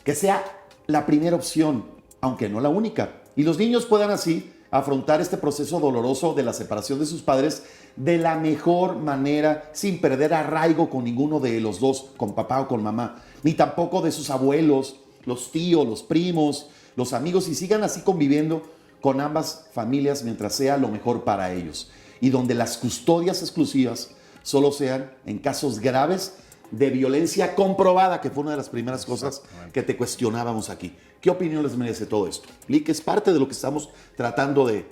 que sea la primera opción, aunque no la única, y los niños puedan así afrontar este proceso doloroso de la separación de sus padres de la mejor manera, sin perder arraigo con ninguno de los dos, con papá o con mamá, ni tampoco de sus abuelos, los tíos, los primos, los amigos, y sigan así conviviendo con ambas familias mientras sea lo mejor para ellos, y donde las custodias exclusivas solo sean en casos graves de violencia comprobada, que fue una de las primeras cosas que te cuestionábamos aquí. ¿Qué opinión les merece todo esto? Lick, es parte de lo que estamos tratando de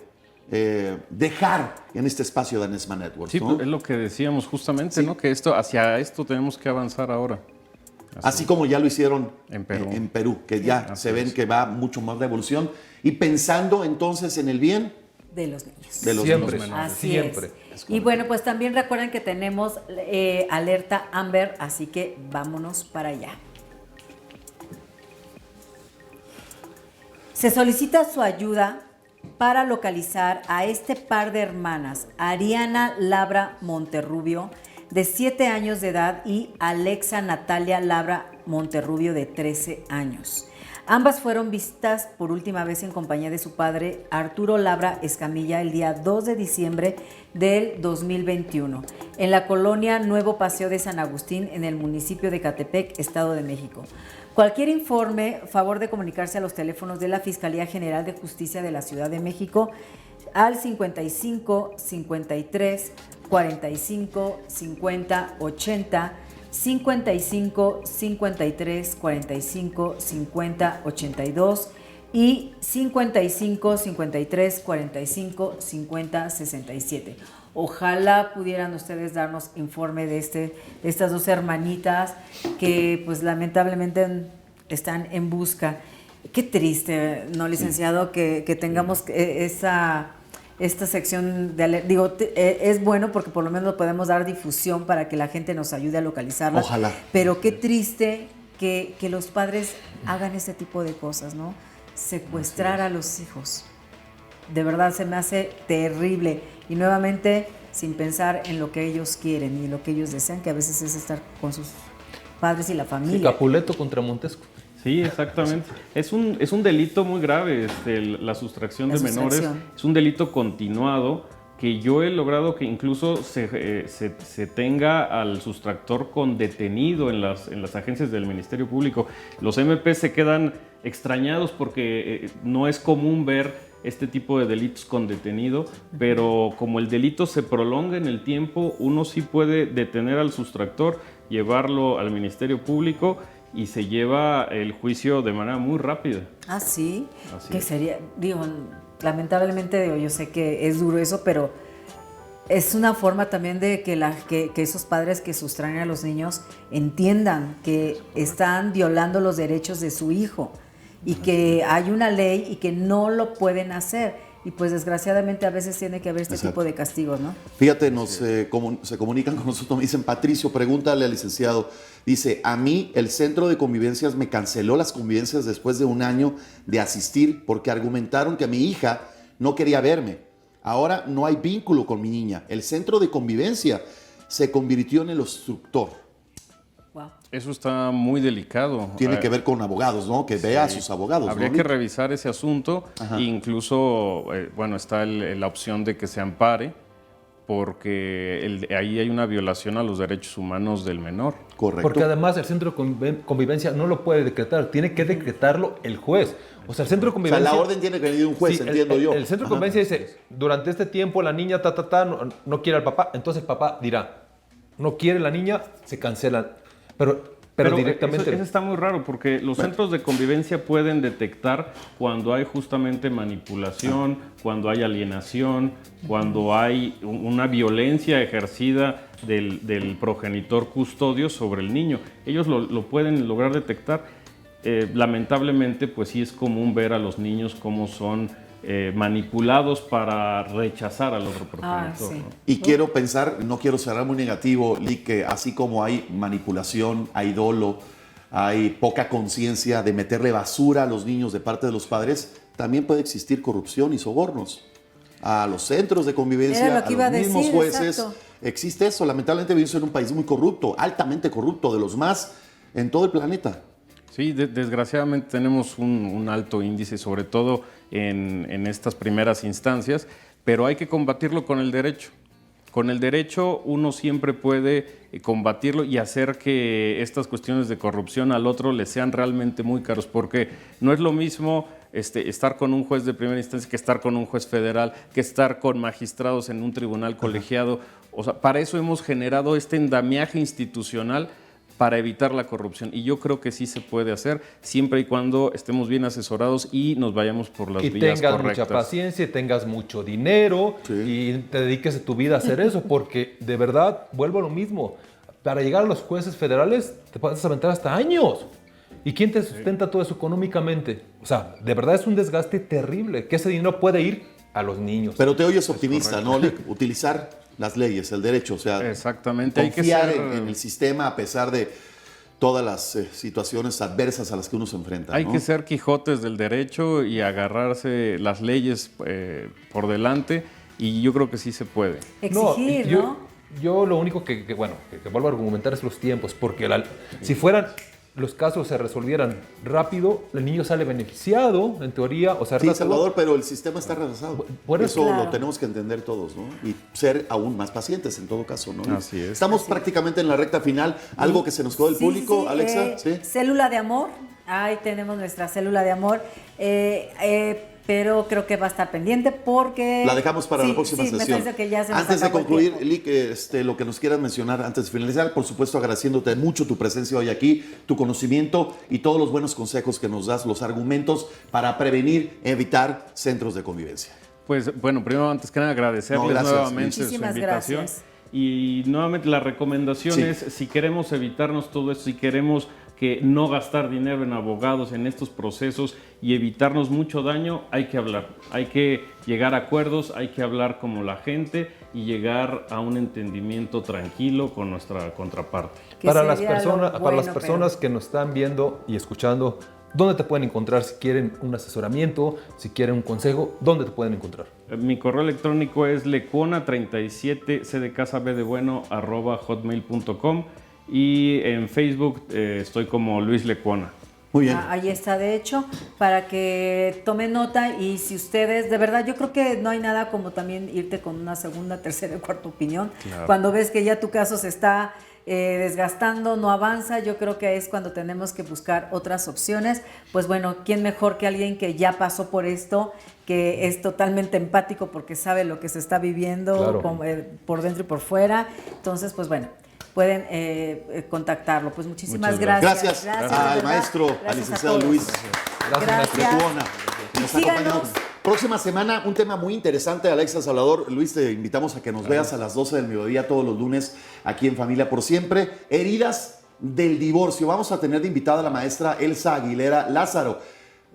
dejar en este espacio de Anesma Network, Sí, ¿no? es lo que decíamos justamente, Sí. ¿no? Que hacia esto tenemos que avanzar ahora. Así como ya lo hicieron En Perú. en Perú, que ya Así se ven es. que va mucho más de evolución y pensando entonces en el bien De los niños. de los Siempre. niños. Así Siempre. es. Y bueno, pues también recuerden que tenemos alerta Amber, así que vámonos para allá. Se solicita su ayuda para localizar a este par de hermanas, Ariana Labra Monterrubio, de 7 años de edad, y Alexa Natalia Labra Monterrubio, de 13 años. Ambas fueron vistas por última vez en compañía de su padre, Arturo Labra Escamilla, el día 2 de diciembre del 2021, en la colonia Nuevo Paseo de San Agustín, en el municipio de Catepec, Estado de México. Cualquier informe, favor de comunicarse a los teléfonos de la Fiscalía General de Justicia de la Ciudad de México al 55 53 45 50 80, 55 53 45 50 82 y 55 53 45 50 67. Ojalá pudieran ustedes darnos informe de estas dos hermanitas que pues lamentablemente están en busca. Qué triste, ¿no, licenciado? Que tengamos esta sección de es bueno porque por lo menos podemos dar difusión para que la gente nos ayude a localizarlas. Ojalá. Pero qué triste que los padres hagan ese tipo de cosas, ¿no? Secuestrar a los hijos. De verdad se me hace terrible. Y nuevamente sin pensar en lo que ellos quieren y lo que ellos desean, que a veces es estar con sus padres y la Sí, familia. Capuleto contra Montesco. Sí, exactamente. Es un delito muy grave, la sustracción La de menores. sustracción. Es un delito continuado que yo he logrado que incluso se tenga al sustractor con detenido en las agencias del Ministerio Público. Los MP se quedan extrañados porque no es común ver este tipo de delitos con detenido, pero como el delito se prolonga en el tiempo, uno sí puede detener al sustractor, llevarlo al Ministerio Público y se lleva el juicio de manera muy rápida. Ah, sí. Así Que es. sería, lamentablemente yo sé que es duro eso, pero es una forma también de que esos padres que sustraen a los niños entiendan que están violando los derechos de su hijo y que hay una ley y que no lo pueden hacer. y pues desgraciadamente a veces tiene que haber este Exacto. tipo de castigos, ¿no? Fíjate, se comunican con nosotros, me dicen, Patricio, pregúntale al licenciado. Dice, a mí el centro de convivencias me canceló las convivencias después de un año de asistir porque argumentaron que mi hija no quería verme. Ahora no hay vínculo con mi niña. El centro de convivencia se convirtió en el obstructor. Wow. Eso está muy delicado. Tiene que ver con abogados, ¿no? Que vea a sus abogados. Habría ¿no? que revisar ese asunto. Ajá. Incluso, bueno, está la opción de que se ampare, porque ahí hay una violación a los derechos humanos del menor. Correcto. Porque además el centro de convivencia no lo puede decretar, tiene que decretarlo el juez. O sea, el centro de O sea, convivencia... la orden tiene que venir de un juez, Sí, entiendo yo. El centro de Ajá. convivencia dice, durante este tiempo la niña no quiere al papá, entonces el papá dirá, no quiere la niña, se cancela. Pero directamente... Eso está muy raro, porque los centros de convivencia pueden detectar cuando hay justamente manipulación, cuando hay alienación, cuando hay una violencia ejercida del progenitor custodio sobre el niño. Ellos lo pueden lograr detectar. Lamentablemente, pues sí es común ver a los niños cómo son manipulados para rechazar al otro progenitor. Sí. ¿no? Y quiero pensar, no quiero cerrar muy negativo, Lee, que así como hay manipulación, hay dolo, hay poca conciencia de meterle basura a los niños de parte de los padres, también puede existir corrupción y sobornos. A los centros de convivencia, Era lo que a iba los a mismos decir, jueces. exacto. Existe eso. Lamentablemente vivimos en un país muy corrupto, altamente corrupto, de los más en todo el planeta. Sí, desgraciadamente tenemos un alto índice, sobre todo en estas primeras instancias, pero hay que combatirlo con el derecho. Con el derecho uno siempre puede combatirlo y hacer que estas cuestiones de corrupción al otro le sean realmente muy caros, porque no es lo mismo estar con un juez de primera instancia que estar con un juez federal, que estar con magistrados en un tribunal colegiado. O sea, para eso hemos generado este endamiaje institucional para evitar la corrupción. Y yo creo que sí se puede hacer, siempre y cuando estemos bien asesorados y nos vayamos por las y vías tengas correctas. mucha paciencia, y tengas mucho dinero, Sí. y te dediques a tu vida a hacer eso, porque de verdad, vuelvo a lo mismo, para llegar a los jueces federales te puedes aventar hasta años. ¿Y quién te sustenta todo eso económicamente? O sea, de verdad es un desgaste terrible, que ese dinero puede ir a los niños. Pero te oyes optimista, ¿no, Lee? Utilizar las leyes, el derecho, o sea, Exactamente, hay que confiar ser, en el sistema a pesar de todas las situaciones adversas a las que uno se enfrenta. hay ¿no? que ser Quijotes del derecho y agarrarse las leyes por delante, y yo creo que sí se puede. Exigir, ¿no? Yo lo único que vuelvo a argumentar es los tiempos, porque si fueran los casos se resolvieran rápido, el niño sale beneficiado, en teoría. O sea, Sí, Salvador, pero el sistema está retrasado. Por eso claro. lo tenemos que entender todos, ¿no? Y ser aún más pacientes en todo caso, ¿no? Así es. Estamos prácticamente en la recta final. ¿Algo que se nos quedó del Sí, público, sí, Alexa? ¿Sí? Célula de amor. Ahí tenemos nuestra célula de amor. Pero creo que va a estar pendiente porque... La dejamos para la próxima sesión. Me parece que ya se nos antes de acabó el concluir, tiempo. Lee, lo que nos quieras mencionar antes de finalizar, por supuesto agradeciéndote mucho tu presencia hoy aquí, tu conocimiento y todos los buenos consejos que nos das, los argumentos para prevenir, evitar centros de convivencia. Pues bueno, primero antes que nada agradecerles gracias. nuevamente su Muchísimas invitación. gracias. Y nuevamente la recomendación Sí. es, si queremos evitarnos todo esto, si queremos que no gastar dinero en abogados en estos procesos y evitarnos mucho daño, hay que hablar, hay que llegar a acuerdos, hay que hablar como la gente y llegar a un entendimiento tranquilo con nuestra contraparte. Que Para las sería lo personas bueno, que nos están viendo y escuchando, ¿dónde te pueden encontrar si quieren un asesoramiento, si quieren un consejo? ¿Dónde te pueden encontrar? Mi correo electrónico es lecuona37 @hotmail.com y en Facebook estoy como Luis Lecuona. Muy bien. Ahí está, de hecho, para que tomen nota y si ustedes, de verdad, yo creo que no hay nada como también irte con una segunda, tercera y cuarta opinión. Claro. Cuando ves que ya tu caso se está desgastando, no avanza, yo creo que es cuando tenemos que buscar otras opciones. Pues bueno, ¿quién mejor que alguien que ya pasó por esto, que es totalmente empático porque sabe lo que se está viviendo Claro. por dentro y por fuera? Entonces, pues bueno, pueden contactarlo. Pues muchísimas Muchas gracias. Gracias de al verdad. maestro, al Gracias a licenciado todos. Luis Gracias. Lecuona. que nos Síganos. acompañó. Próxima semana, un tema muy interesante, Alexa, Salvador. Luis, te invitamos a que nos veas a las 12 del mediodía todos los lunes aquí en Familia por Siempre. Heridas del divorcio. Vamos a tener de invitada a la maestra Elsa Aguilera Lázaro.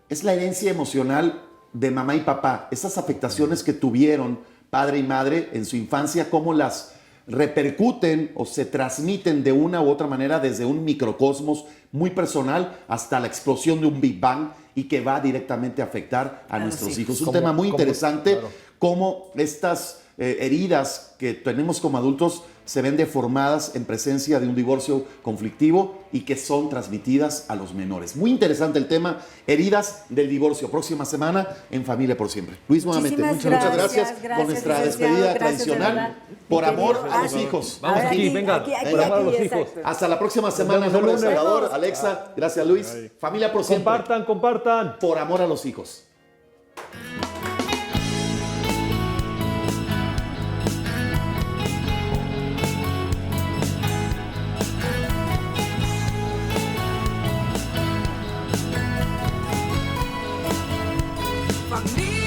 Es la herencia emocional de mamá y papá, esas afectaciones que tuvieron padre y madre en su infancia, cómo las repercuten o se transmiten de una u otra manera desde un microcosmos muy personal hasta la explosión de un Big Bang y que va directamente a afectar a nuestros hijos. Un tema muy interesante, claro. cómo estas heridas que tenemos como adultos se ven deformadas en presencia de un divorcio conflictivo y que son transmitidas a los menores. Muy interesante el tema, heridas del divorcio. Próxima semana en Familia por Siempre. Luis, nuevamente, muchas gracias con nuestra despedida tradicional. Por amor a los hijos. Vamos aquí, venga, por amor a los hijos. Hasta la próxima semana. En nombre de Salvador, Alexa, gracias Luis. Familia por Siempre. Compartan. Por amor a los hijos. Familia.